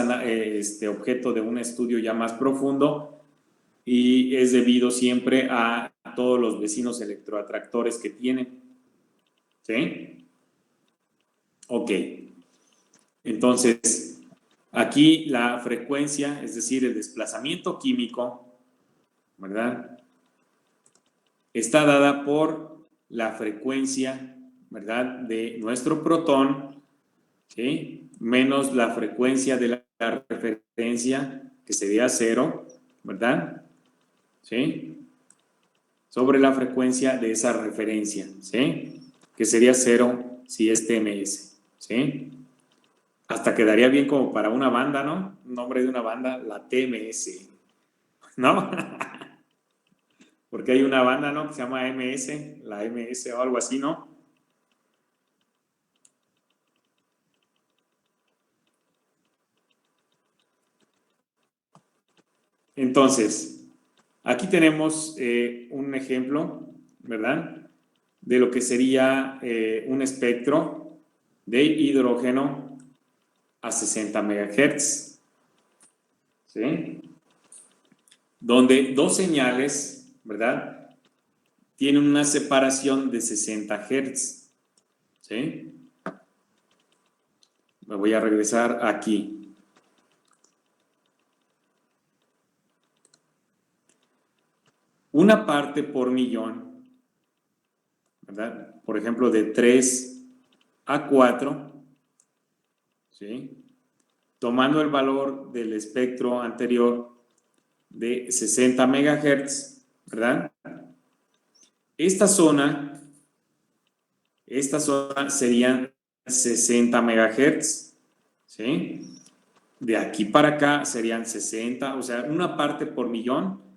objeto de un estudio ya más profundo y es debido siempre a todos los vecinos electroatractores que tienen. ¿Sí? Ok. Entonces, aquí la frecuencia, es decir, el desplazamiento químico, ¿verdad? Está dada por la frecuencia, ¿verdad? De nuestro protón, ¿sí? Menos la frecuencia de la referencia, que sería 0, ¿verdad? ¿Sí? Sobre la frecuencia de esa referencia, ¿sí? Que sería 0 si es TMS, ¿sí? Hasta quedaría bien como para una banda, ¿no? Un nombre de una banda, la TMS, ¿no? Porque hay una banda, ¿no? Que se llama MS, la MS o algo así, ¿no? Entonces, aquí tenemos un ejemplo, ¿verdad? De lo que sería un espectro de hidrógeno a 60 MHz, ¿sí? Donde dos señales, ¿verdad? Tienen una separación de 60 Hz, ¿sí? Me voy a regresar aquí. Una parte por millón, ¿verdad? Por ejemplo, de 3 a 4, ¿sí? Tomando el valor del espectro anterior de 60 MHz, ¿verdad? Esta zona serían 60 MHz, ¿sí? De aquí para acá serían 60, o sea, una parte por millón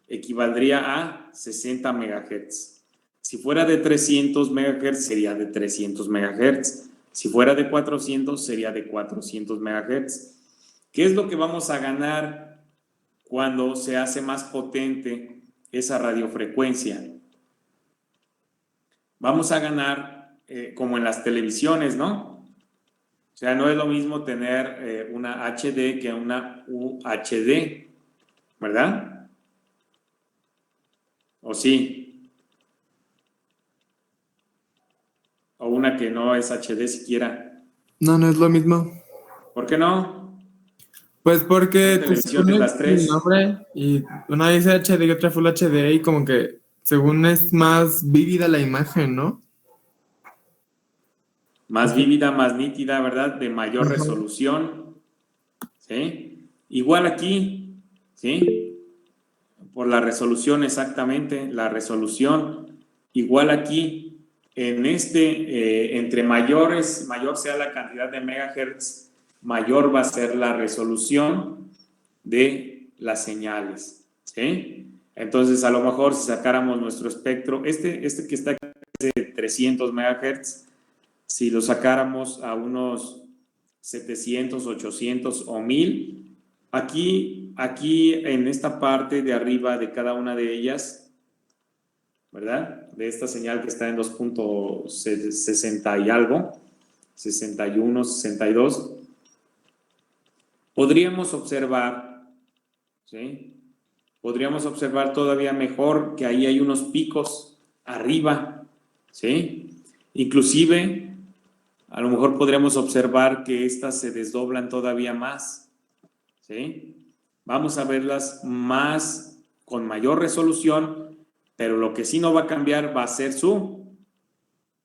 equivaldría a 60 MHz. Si fuera de 300 MHz sería de 300 MHz. Si fuera de 400 sería de 400 MHz. ¿Qué es lo que vamos a ganar cuando se hace más potente esa radiofrecuencia? Vamos a ganar como en las televisiones, ¿no? O sea, no es lo mismo tener una HD que una UHD, ¿verdad? ¿O sí? O una que no es HD siquiera. No, no es lo mismo. ¿Por qué no? Pues porque Son te televisiones las el tres. nombre y una dice HD y otra Full HD y como que según es más vívida la imagen, ¿no? Más vívida, más nítida, ¿verdad? De mayor Ajá. resolución. ¿Sí? Igual aquí, ¿sí? Por la resolución exactamente, la resolución. Igual aquí, en entre mayor sea la cantidad de megahertz, mayor va a ser la resolución de las señales, ¿sí? Entonces, a lo mejor si sacáramos nuestro espectro, este que está aquí es de 300 megahertz, si lo sacáramos a unos 700, 800 o 1000, aquí en esta parte de arriba de cada una de ellas, ¿verdad? De esta señal que está en 2.60 y algo, 61, 62, podríamos observar, ¿sí? Podríamos observar todavía mejor que ahí hay unos picos arriba, ¿sí? Inclusive, a lo mejor podríamos observar que estas se desdoblan todavía más, ¿sí? Vamos a verlas con mayor resolución, pero lo que sí no va a cambiar va a ser su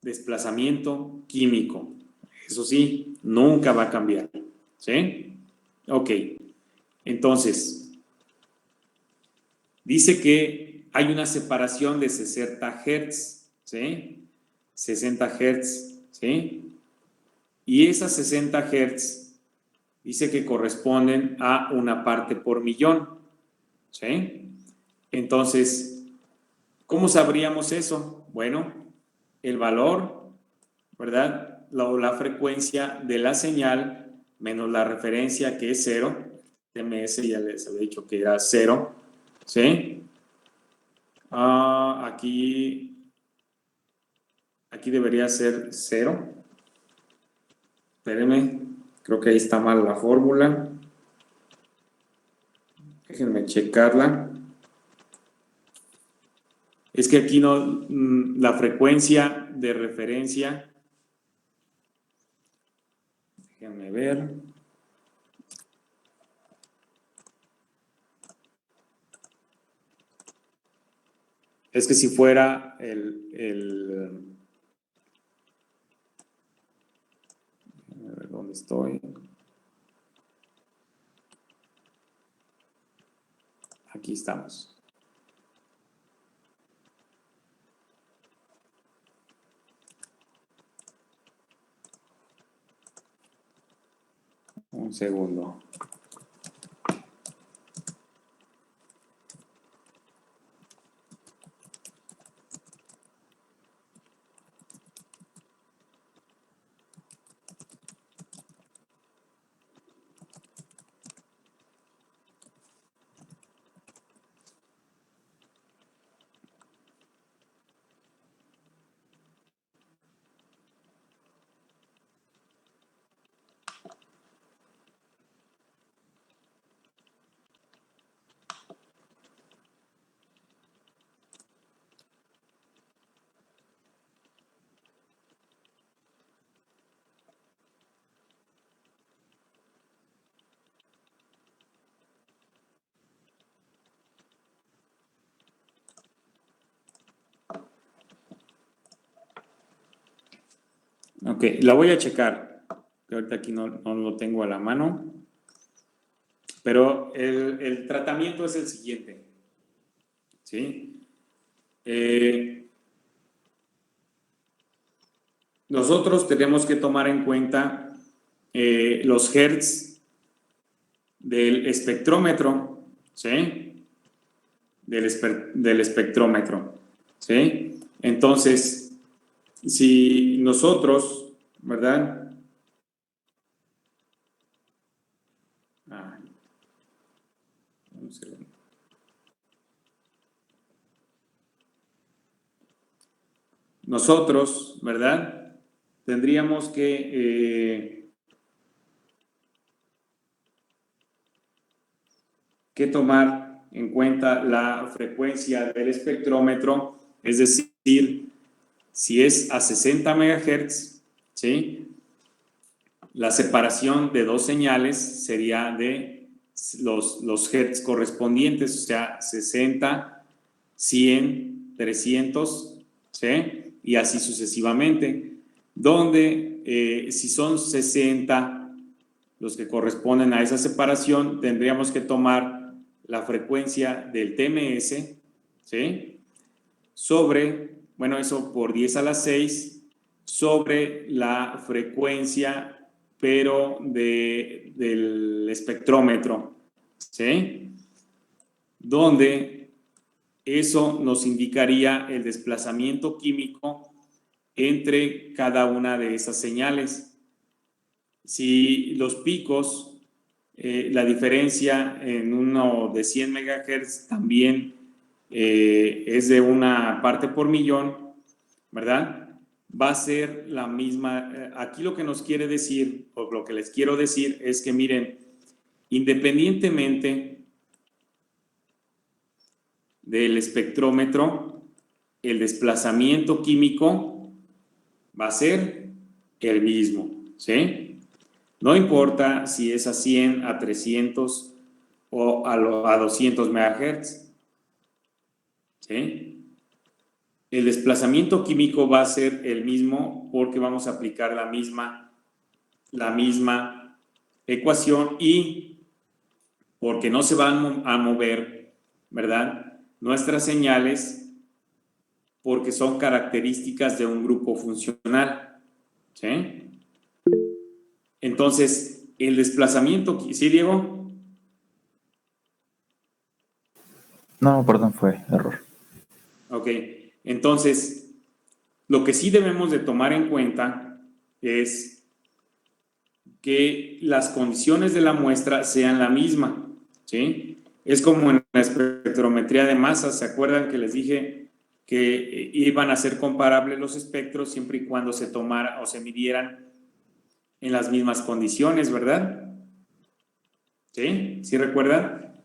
desplazamiento químico. Eso sí, nunca va a cambiar. ¿Sí? Ok. Entonces, dice que hay una separación de 60 Hz. ¿Sí? 60 Hz. ¿Sí? Y esas 60 Hz dice que corresponden a una parte por millón. ¿Sí? Entonces, ¿cómo sabríamos eso? Bueno, el valor, ¿verdad? La frecuencia de la señal menos la referencia que es 0. TMS ya les había dicho que era 0. ¿Sí? Aquí debería ser 0. Espérenme, creo que ahí está mal la fórmula. Déjenme checarla. Es que aquí no, la frecuencia de referencia, déjenme ver. Es que si fuera a ver, ¿dónde estoy? Aquí estamos. Un segundo. Ok, la voy a checar. Ahorita aquí no lo tengo a la mano. Pero el tratamiento es el siguiente. ¿Sí? Nosotros tenemos que tomar en cuenta los hertz del espectrómetro. ¿Sí? Del espectrómetro. ¿Sí? Entonces, si nosotros, ¿verdad? Un segundo. Nosotros, ¿verdad? Tendríamos que tomar en cuenta la frecuencia del espectrómetro, es decir, si es a 60 MHz, ¿sí? La separación de dos señales sería de los hertz correspondientes, o sea, 60, 100, 300, ¿sí? Y así sucesivamente, donde si son 60 los que corresponden a esa separación, tendríamos que tomar la frecuencia del TMS, ¿sí? Sobre, bueno, eso por 10 a la 6, sobre la frecuencia, pero del espectrómetro, ¿sí? Donde eso nos indicaría el desplazamiento químico entre cada una de esas señales. Si los picos, la diferencia en uno de 100 MHz también es de una parte por millón, ¿verdad? Va a ser la misma. Aquí lo que nos quiere decir, o lo que les quiero decir, es que miren, independientemente del espectrómetro, el desplazamiento químico va a ser el mismo, ¿sí? No importa si es a 100, a 300 o a 200 MHz, ¿sí? el desplazamiento químico va a ser el mismo porque vamos a aplicar la misma ecuación y porque no se van a mover, ¿verdad? Nuestras señales porque son características de un grupo funcional, ¿sí? Entonces, el desplazamiento, ¿sí, Diego? No, perdón, fue error. Ok, entonces, lo que sí debemos de tomar en cuenta es que las condiciones de la muestra sean la misma, ¿sí? Es como en la espectrometría de masas, ¿se acuerdan que les dije que iban a ser comparables los espectros siempre y cuando se tomara o se midieran en las mismas condiciones, ¿verdad? ¿Sí? ¿Sí recuerdan?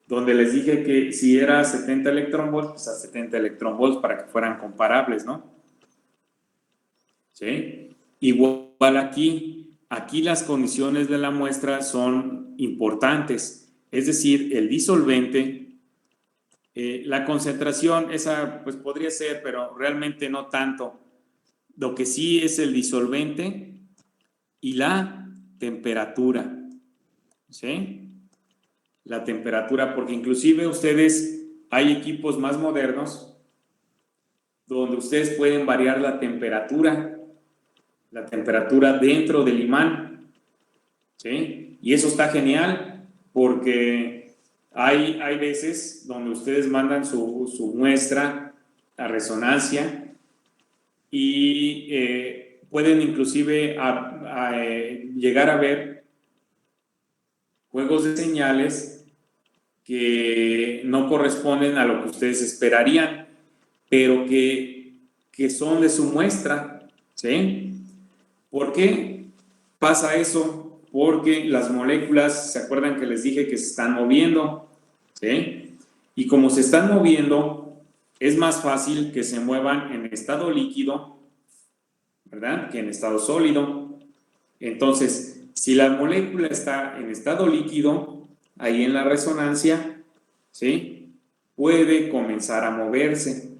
Donde les dije que si era 70 electronvolts, pues a 70 electronvolts para que fueran comparables, ¿no? ¿Sí? Igual aquí las condiciones de la muestra son importantes, es decir, el disolvente, la concentración, esa pues podría ser, pero realmente no tanto. Lo que sí es el disolvente y la temperatura, ¿sí? La temperatura, porque inclusive ustedes, hay equipos más modernos donde ustedes pueden variar la temperatura dentro del imán, ¿sí? Y eso está genial porque hay veces donde ustedes mandan su muestra a resonancia y pueden inclusive llegar a ver juegos de señales que no corresponden a lo que ustedes esperarían, pero que son de su muestra, ¿sí? ¿Por qué pasa eso? Porque las moléculas, ¿se acuerdan que les dije que se están moviendo? ¿Sí? Y como se están moviendo, es más fácil que se muevan en estado líquido, ¿verdad? Que en estado sólido. Entonces, si la molécula está en estado líquido, ahí en la resonancia, ¿sí? Puede comenzar a moverse.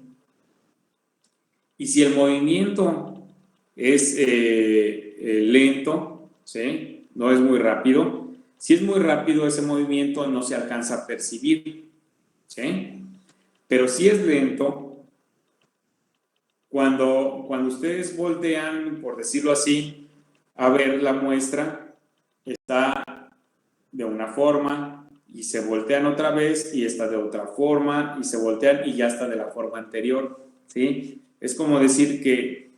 Y si el movimiento es lento, ¿sí? No es muy rápido. Si es muy rápido, ese movimiento no se alcanza a percibir, ¿sí? Pero si es lento, cuando ustedes voltean, por decirlo así, a ver la muestra, está de una forma y se voltean otra vez y está de otra forma y se voltean y ya está de la forma anterior, ¿sí? Es como decir que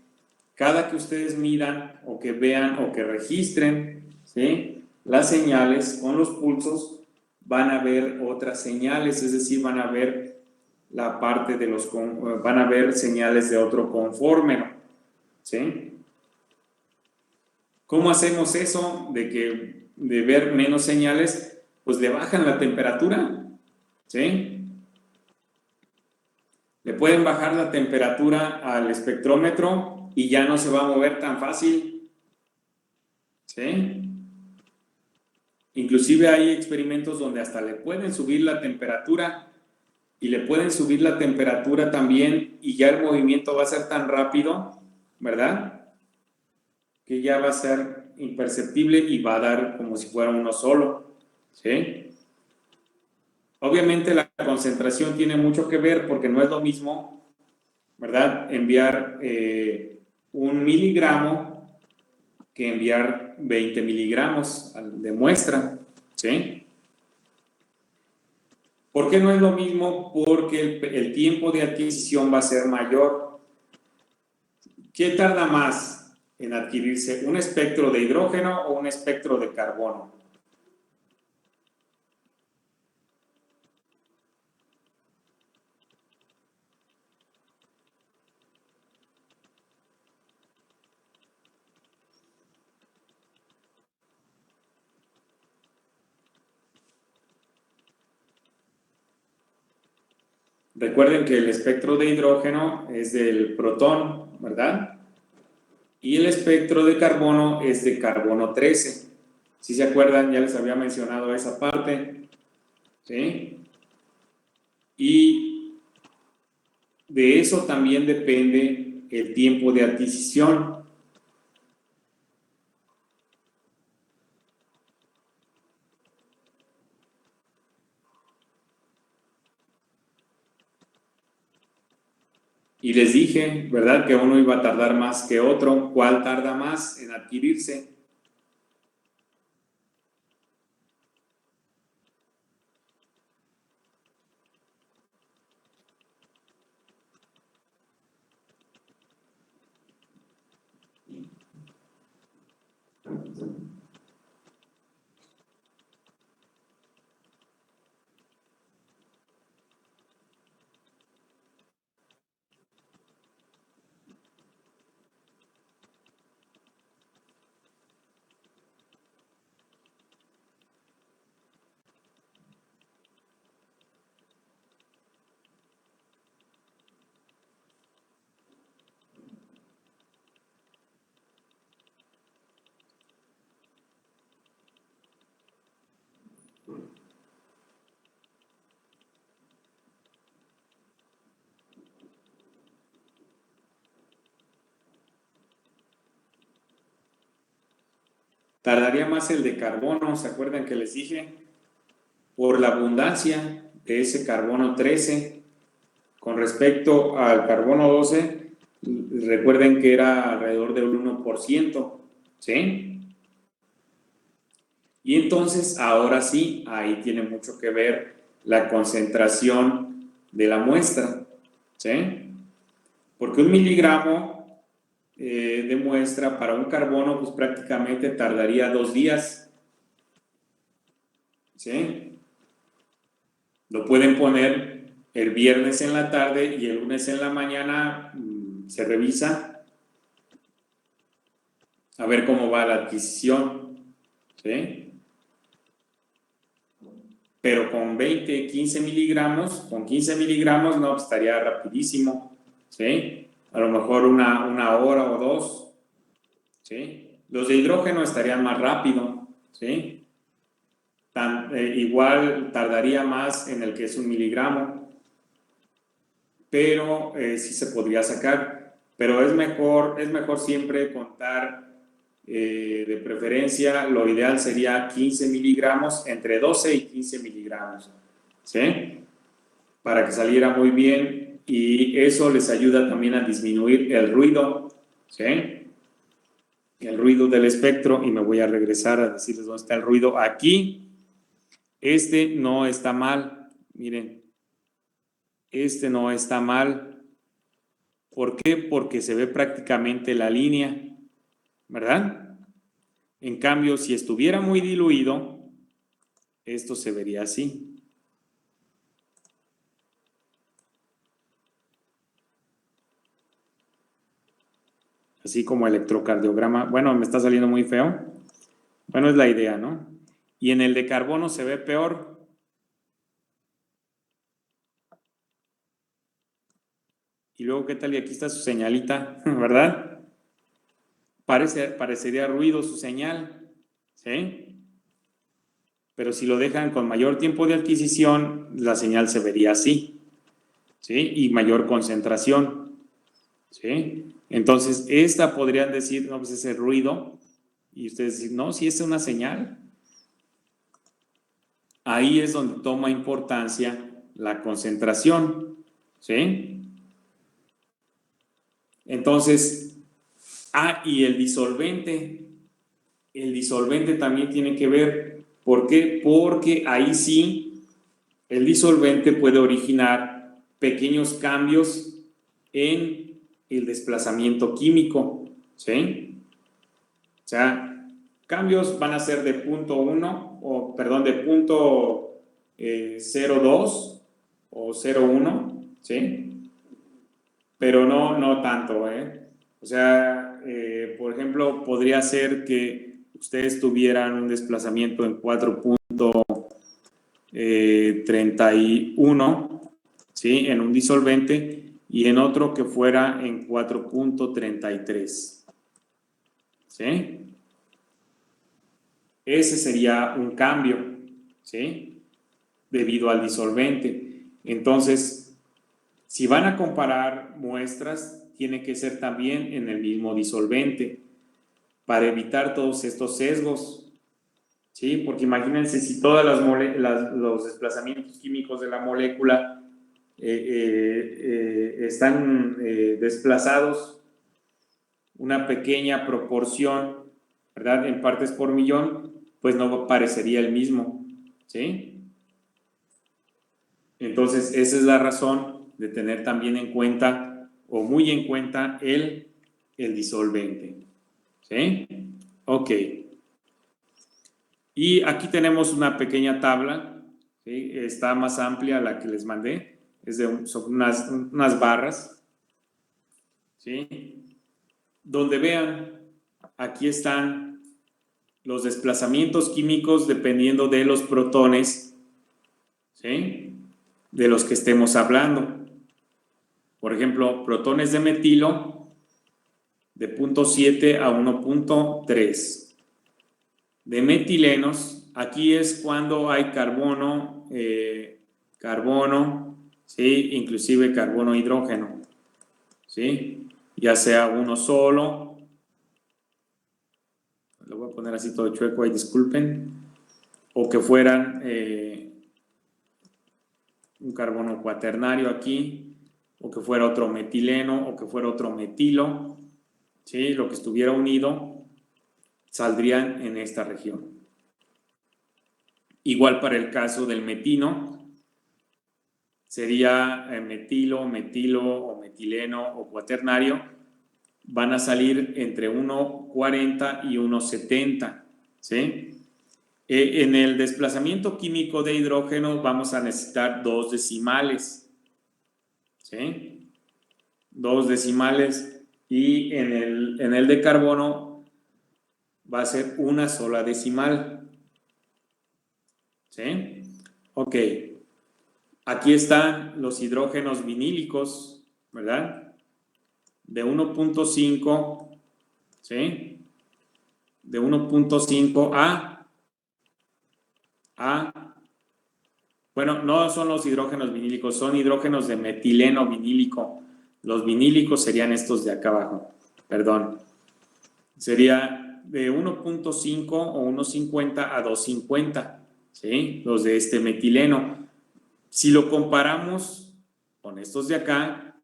cada que ustedes miran o que vean o que registren, ¿sí? Las señales con los pulsos, van a ver otras señales, es decir, van a ver la parte de van a ver señales de otro conforme, ¿sí? ¿Cómo hacemos eso de ver menos señales? Pues le bajan la temperatura, ¿sí? Le pueden bajar la temperatura al espectrómetro y ya no se va a mover tan fácil, ¿sí? Inclusive hay experimentos donde hasta le pueden subir la temperatura y le pueden subir la temperatura también y ya el movimiento va a ser tan rápido, ¿verdad? Que ya va a ser imperceptible y va a dar como si fuera uno solo, ¿sí? Obviamente la concentración tiene mucho que ver porque no es lo mismo, ¿verdad? Enviar 1 miligramo que enviar 20 miligramos de muestra, ¿sí? ¿Por qué no es lo mismo? Porque el tiempo de adquisición va a ser mayor. ¿Qué tarda más en adquirirse? ¿Un espectro de hidrógeno o un espectro de carbono? Recuerden que el espectro de hidrógeno es del protón, ¿verdad? Y el espectro de carbono es de carbono 13. Si se acuerdan, ya les había mencionado esa parte, ¿sí? Y de eso también depende el tiempo de adquisición. Y les dije, ¿verdad? Que uno iba a tardar más que otro. ¿Cuál tarda más en adquirirse? Tardaría más el de carbono, ¿se acuerdan que les dije? Por la abundancia de ese carbono 13 con respecto al carbono 12, recuerden que era alrededor del 1%, ¿sí? Y entonces, ahora sí, ahí tiene mucho que ver la concentración de la muestra, ¿sí? Porque 1 miligramo de muestra para un carbono, pues prácticamente tardaría 2 días, ¿sí? Lo pueden poner el viernes en la tarde y el lunes en la mañana se revisa a ver cómo va la adquisición, ¿sí? Pero con 20, 15 miligramos, con 15 miligramos no, pues estaría rapidísimo, ¿sí? A lo mejor una hora o dos, ¿sí? Los de hidrógeno estarían más rápido, ¿sí? Igual tardaría más en el que es 1 miligramo, pero sí se podría sacar. Pero es mejor siempre contar, de preferencia, lo ideal sería 15 miligramos, entre 12 y 15 miligramos, ¿sí? Para que saliera muy bien, y eso les ayuda también a disminuir el ruido, ¿sí? El ruido del espectro, y me voy a regresar a decirles dónde está el ruido. Aquí, este no está mal, miren, este no está mal. ¿Por qué? Porque se ve prácticamente la línea, ¿verdad? En cambio, si estuviera muy diluido, esto se vería así. Así como electrocardiograma. Bueno, me está saliendo muy feo. Bueno, es la idea, ¿no? Y en el de carbono se ve peor. Y luego, ¿qué tal? Y aquí está su señalita, ¿verdad? Parecería ruido su señal, ¿sí? Pero si lo dejan con mayor tiempo de adquisición, la señal se vería así, ¿sí? Y mayor concentración, ¿sí? Entonces, esta podrían decir, no, pues ese ruido, y ustedes dicen, no, si es una señal. Ahí es donde toma importancia la concentración, ¿sí? Entonces, y el disolvente también tiene que ver. ¿Por qué? Porque ahí sí, el disolvente puede originar pequeños cambios en el desplazamiento químico, ¿sí? O sea, cambios van a ser de punto 1, o perdón, de punto 0,2 o 0,1, ¿sí? Pero no tanto, ¿eh? O sea, por ejemplo, podría ser que ustedes tuvieran un desplazamiento en 4,31, ¿sí? En un disolvente, y en otro que fuera en 4,33, ¿sí? Ese sería un cambio, ¿sí? Debido al disolvente. Entonces, Si van a comparar muestras, tiene que ser también en el mismo disolvente para evitar todos estos sesgos, ¿sí? Porque imagínense si todos los desplazamientos químicos de la molécula están desplazados una pequeña proporción, ¿verdad? En partes por millón, pues no parecería el mismo, ¿sí? Entonces, esa es la razón de tener también en cuenta, o muy en cuenta, el disolvente, ¿sí? Ok. Y aquí tenemos una pequeña tabla, ¿sí? Está más amplia la que les mandé, son unas barras, ¿sí? Donde vean, aquí están los desplazamientos químicos dependiendo de los protones, ¿sí? De los que estemos hablando. Por ejemplo, protones de metilo de 0.7 a 1.3. De metilenos, aquí es cuando hay carbono, ¿sí? Inclusive carbono hidrógeno, ¿sí? Ya sea uno solo, lo voy a poner así todo chueco, ahí disculpen, o que fueran un carbono cuaternario aquí, o que fuera otro metileno, o que fuera otro metilo, ¿sí? Lo que estuviera unido saldrían en esta región. Igual para el caso del metino, sería metilo, o metileno o cuaternario, van a salir entre 1.40 y 1.70, ¿sí? En el desplazamiento químico de hidrógeno vamos a necesitar 2 decimales, ¿sí? 2 decimales, y en el de carbono va a ser una sola decimal, ¿sí? Ok, aquí están los hidrógenos vinílicos, ¿verdad? De 1.5, ¿sí? De 1.5 bueno, no son los hidrógenos vinílicos, son hidrógenos de metileno vinílico. Los vinílicos serían estos de acá abajo, perdón. Sería de 1.5 o 1.50 a 2.50, ¿sí? Los de este metileno. Si lo comparamos con estos de acá,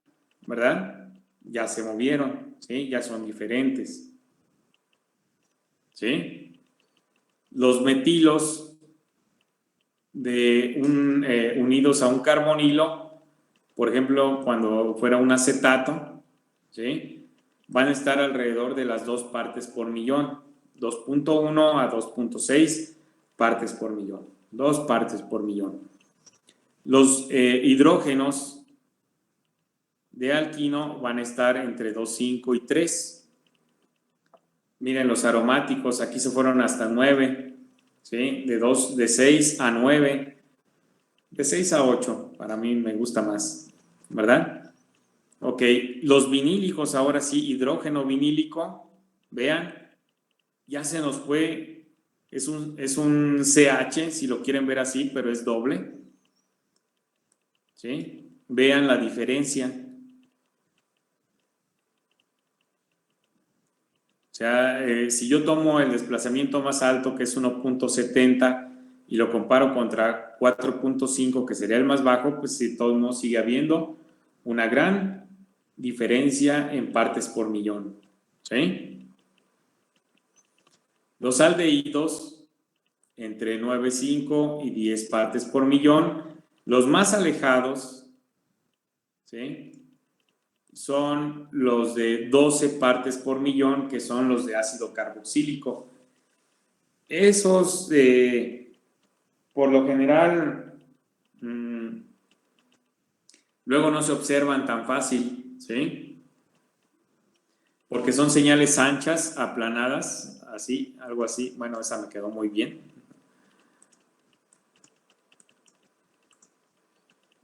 ¿verdad? Ya se movieron, ¿sí? Ya son diferentes, ¿sí? Los metilos unidos a un carbonilo, por ejemplo, cuando fuera un acetato, ¿sí? Van a estar alrededor de las 2 partes por millón, 2.1 a 2.6 partes por millón, 2 partes por millón. Los hidrógenos de alquino van a estar entre 2.5 y 3. Miren los aromáticos, aquí se fueron hasta 9, ¿sí? De 6 a 9, de 6 a 8, para mí me gusta más, ¿verdad? Ok, los vinílicos, ahora sí, hidrógeno vinílico, vean, ya se nos fue, es un CH, si lo quieren ver así, pero es doble, ¿sí? Vean la diferencia. O sea, si yo tomo el desplazamiento más alto, que es 1.70, y lo comparo contra 4.5, que sería el más bajo, pues de todos modos sigue habiendo una gran diferencia en partes por millón, ¿sí? Los aldehídos, entre 9.5 y 10 partes por millón. Los más alejados, ¿sí? Son los de 12 partes por millón, que son los de ácido carboxílico. Esos, por lo general, luego no se observan tan fácil, ¿sí? Porque son señales anchas, aplanadas, así, algo así. Bueno, esa me quedó muy bien.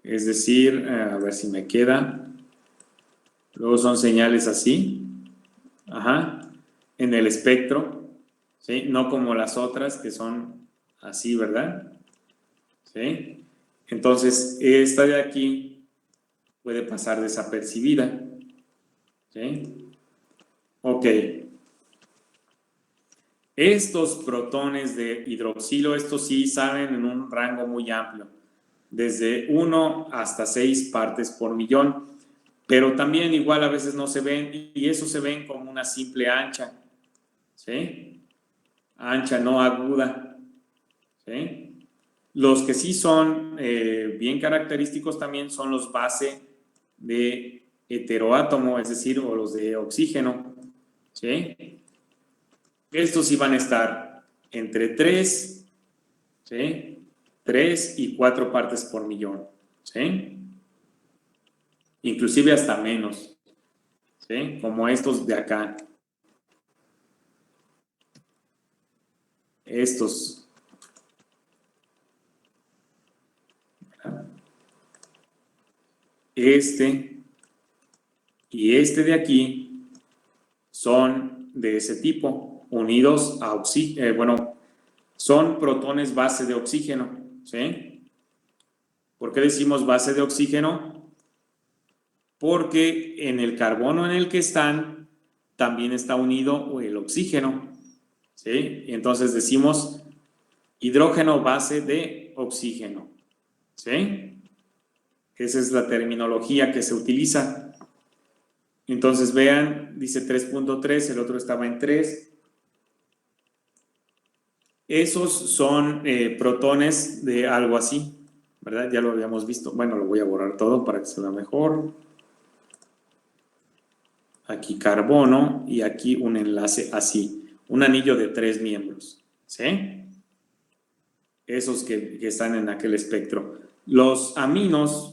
Es decir, a ver si me queda. Luego son señales así, ajá, en el espectro, ¿sí? No como las otras que son así, ¿verdad? ¿Sí? Entonces, esta de aquí puede pasar desapercibida. ¿Sí? Ok. Estos protones de hidroxilo, estos sí salen en un rango muy amplio, desde 1 hasta 6 partes por millón, pero también igual a veces no se ven, y eso se ven como una simple ancha, ¿sí? Ancha, no aguda, ¿sí? Los que sí son bien característicos también son los base de heteroátomo, es decir, o los de oxígeno, ¿sí? Estos sí van a estar entre 3, ¿sí? 3 y 4 partes por millón, ¿sí? Inclusive hasta menos, ¿sí? Como estos de acá. Estos. Este y este de aquí son de ese tipo, unidos a oxígeno, bueno, son protones base de oxígeno, ¿sí? ¿Por qué decimos base de oxígeno? Porque en el carbono en el que están también está unido el oxígeno, ¿sí? Entonces decimos hidrógeno base de oxígeno, ¿sí? Esa es la terminología que se utiliza. Entonces vean, dice 3.3, el otro estaba en 3. Esos son protones de algo así, ¿verdad? Ya lo habíamos visto. Bueno, lo voy a borrar todo para que se vea mejor. Aquí carbono y aquí un enlace así, un anillo de 3 miembros, ¿sí? Esos que están en aquel espectro. Los aminos,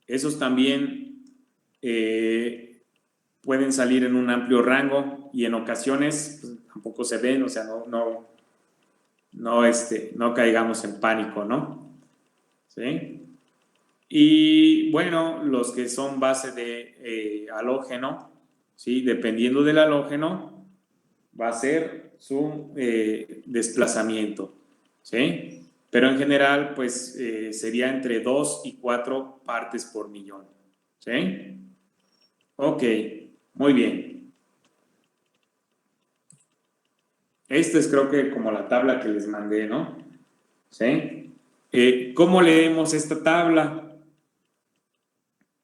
esos también pueden salir en un amplio rango y en ocasiones pues, tampoco se ven, o sea, no caigamos en pánico, ¿no? ¿Sí? Y bueno, los que son base de halógeno, ¿sí? Dependiendo del halógeno, va a ser su desplazamiento, ¿sí? Pero en general, pues sería entre 2 y 4 partes por millón, ¿sí? Ok, muy bien. Esta es creo que como la tabla que les mandé, ¿no? ¿Sí? ¿Cómo leemos esta tabla?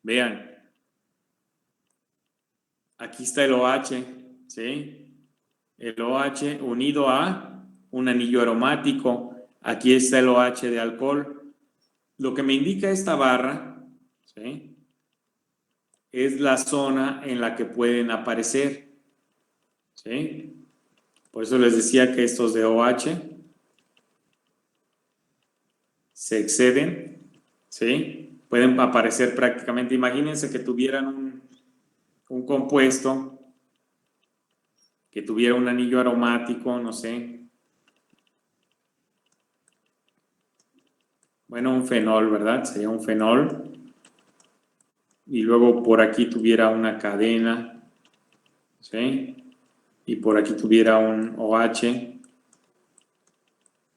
Vean, aquí está el OH, ¿sí? El OH unido a un anillo aromático. Aquí está el OH de alcohol. Lo que me indica esta barra, ¿sí? Es la zona en la que pueden aparecer, ¿sí? Por eso les decía que estos de OH se exceden, ¿sí? Pueden aparecer prácticamente, imagínense que tuvieran un compuesto que tuviera un anillo aromático, no sé, bueno, un fenol, ¿verdad? Sería un fenol. Y luego por aquí tuviera una cadena, ¿sí? Y por aquí tuviera un OH,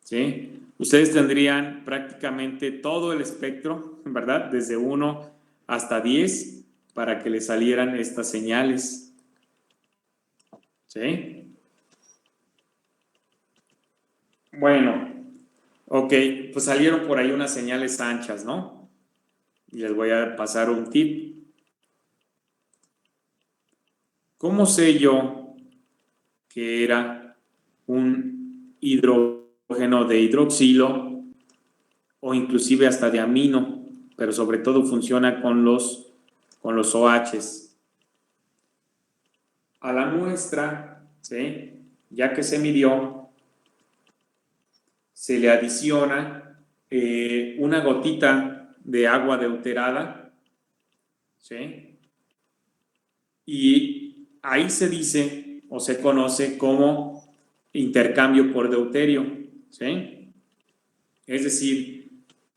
¿sí? Ustedes tendrían prácticamente todo el espectro, ¿verdad? Desde 1 hasta 10 para que le salieran estas señales, ¿sí? Bueno, ok, pues salieron por ahí unas señales anchas, ¿no? Y les voy a pasar un tip. ¿Cómo sé yo que era un hidrógeno de hidroxilo o inclusive hasta de amino, pero sobre todo funciona con los OHs? A la muestra, ¿sí? Ya que se midió, se le adiciona una gotita de agua deuterada, ¿sí? Y ahí se dice o se conoce como intercambio por deuterio, ¿sí? Es decir,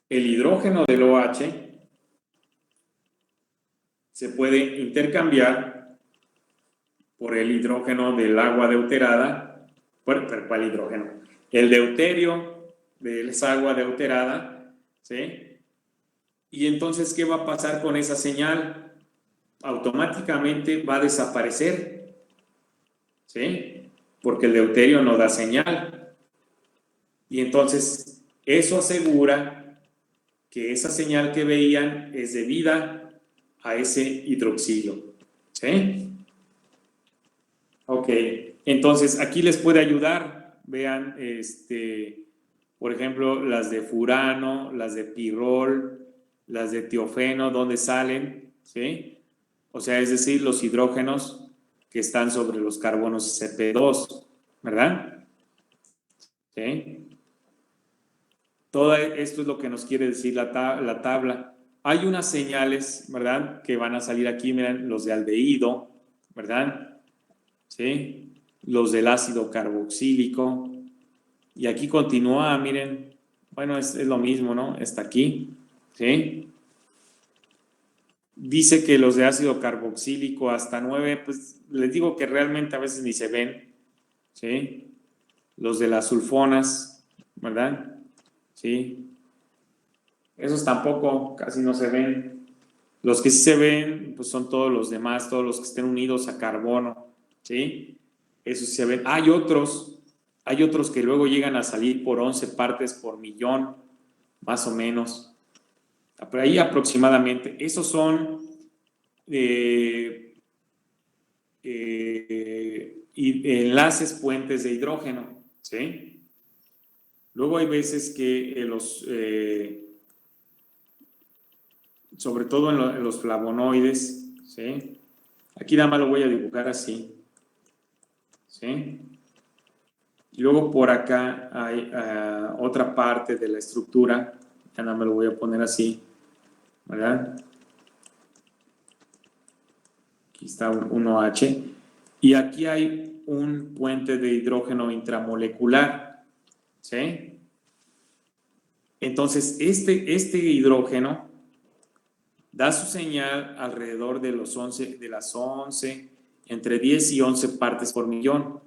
el hidrógeno del OH se puede intercambiar por el hidrógeno del agua deuterada. Bueno, pero ¿cuál hidrógeno? El deuterio de esa agua deuterada, ¿sí? Y entonces, ¿qué va a pasar con esa señal? Automáticamente va a desaparecer, ¿sí? Porque el deuterio no da señal. Y entonces, eso asegura que esa señal que veían es debida a ese hidroxilo, ¿sí? Ok, entonces aquí les puede ayudar, vean, por ejemplo, las de furano, las de pirrol, las de tiofeno, ¿dónde salen? ¿Sí? O sea, es decir, los hidrógenos que están sobre los carbonos Sp2, ¿verdad? ¿Sí? Todo esto es lo que nos quiere decir la tabla. Hay unas señales, ¿verdad? Que van a salir aquí, miren, los de aldehído, ¿verdad? ¿Sí? Los del ácido carboxílico. Y aquí continúa, miren, bueno, es lo mismo, ¿no? Está aquí, ¿sí? Dice que los de ácido carboxílico hasta 9, pues les digo que realmente a veces ni se ven, ¿sí? Los de las sulfonas, ¿verdad? ¿Sí? Esos tampoco, casi no se ven. Los que sí se ven, pues son todos los demás, todos los que estén unidos a carbono, ¿sí? Esos sí se ven. Hay otros que luego llegan a salir por 11 partes por millón, más o menos. Por ahí aproximadamente. Esos son enlaces puentes de hidrógeno, ¿sí? Luego hay veces que sobre todo en los flavonoides, ¿sí? Aquí nada más lo voy a dibujar así, ¿sí? Y luego por acá hay otra parte de la estructura, ya nada más lo voy a poner así, ¿verdad? Aquí está un OH. Y aquí hay un puente de hidrógeno intramolecular, ¿sí? Entonces, este hidrógeno da su señal alrededor de las 11, entre 10 y 11 partes por millón.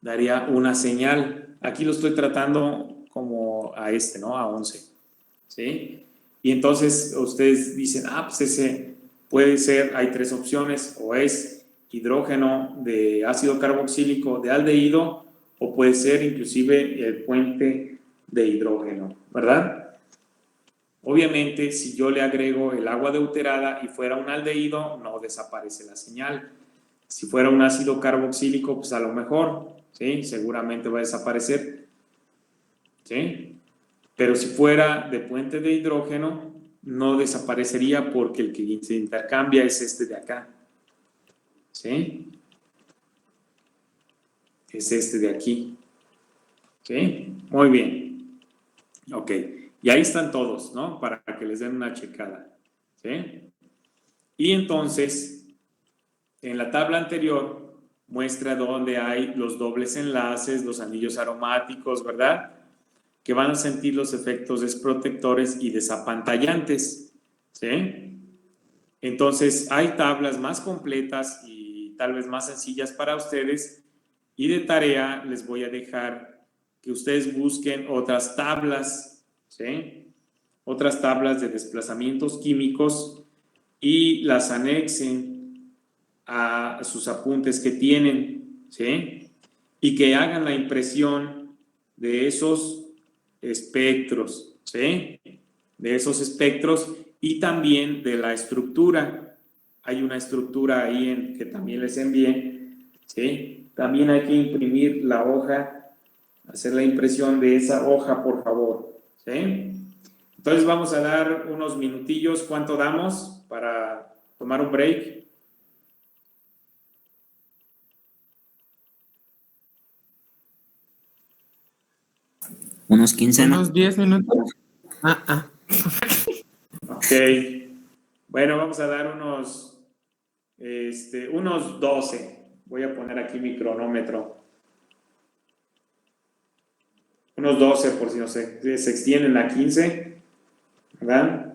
Daría una señal. Aquí lo estoy tratando como a ¿no? A 11, ¿sí? Y entonces ustedes dicen, pues ese puede ser, hay tres opciones, o es hidrógeno de ácido carboxílico de aldehído, o puede ser inclusive el puente de hidrógeno, ¿verdad? Obviamente, si yo le agrego el agua deuterada y fuera un aldehído, no desaparece la señal. Si fuera un ácido carboxílico, pues a lo mejor, ¿sí? Seguramente va a desaparecer, ¿sí? Pero si fuera de puente de hidrógeno, no desaparecería porque el que se intercambia es este de acá, ¿sí? Es este de aquí, ¿sí? Muy bien. Ok. Y ahí están todos, ¿no? Para que les den una checada, ¿sí? Y entonces, en la tabla anterior, muestra dónde hay los dobles enlaces, los anillos aromáticos, ¿verdad? Que van a sentir los efectos desprotectores y desapantallantes, ¿sí? Entonces, hay tablas más completas y tal vez más sencillas para ustedes, y de tarea les voy a dejar que ustedes busquen otras tablas, ¿sí? Otras tablas de desplazamientos químicos y las anexen a sus apuntes que tienen, ¿sí? Y que hagan la impresión de esos espectros, ¿sí? De esos espectros y también de la estructura. Hay una estructura ahí que también les envié, ¿sí? También hay que imprimir la hoja, hacer la impresión de esa hoja, por favor, ¿sí? Entonces vamos a dar unos minutillos. ¿Cuánto damos para tomar un break? Unos 15, ¿no? Unos 10 minutos. Ok. Bueno, vamos a dar unos 12. Voy a poner aquí mi cronómetro. Unos 12 por si no se extienden a 15, ¿verdad?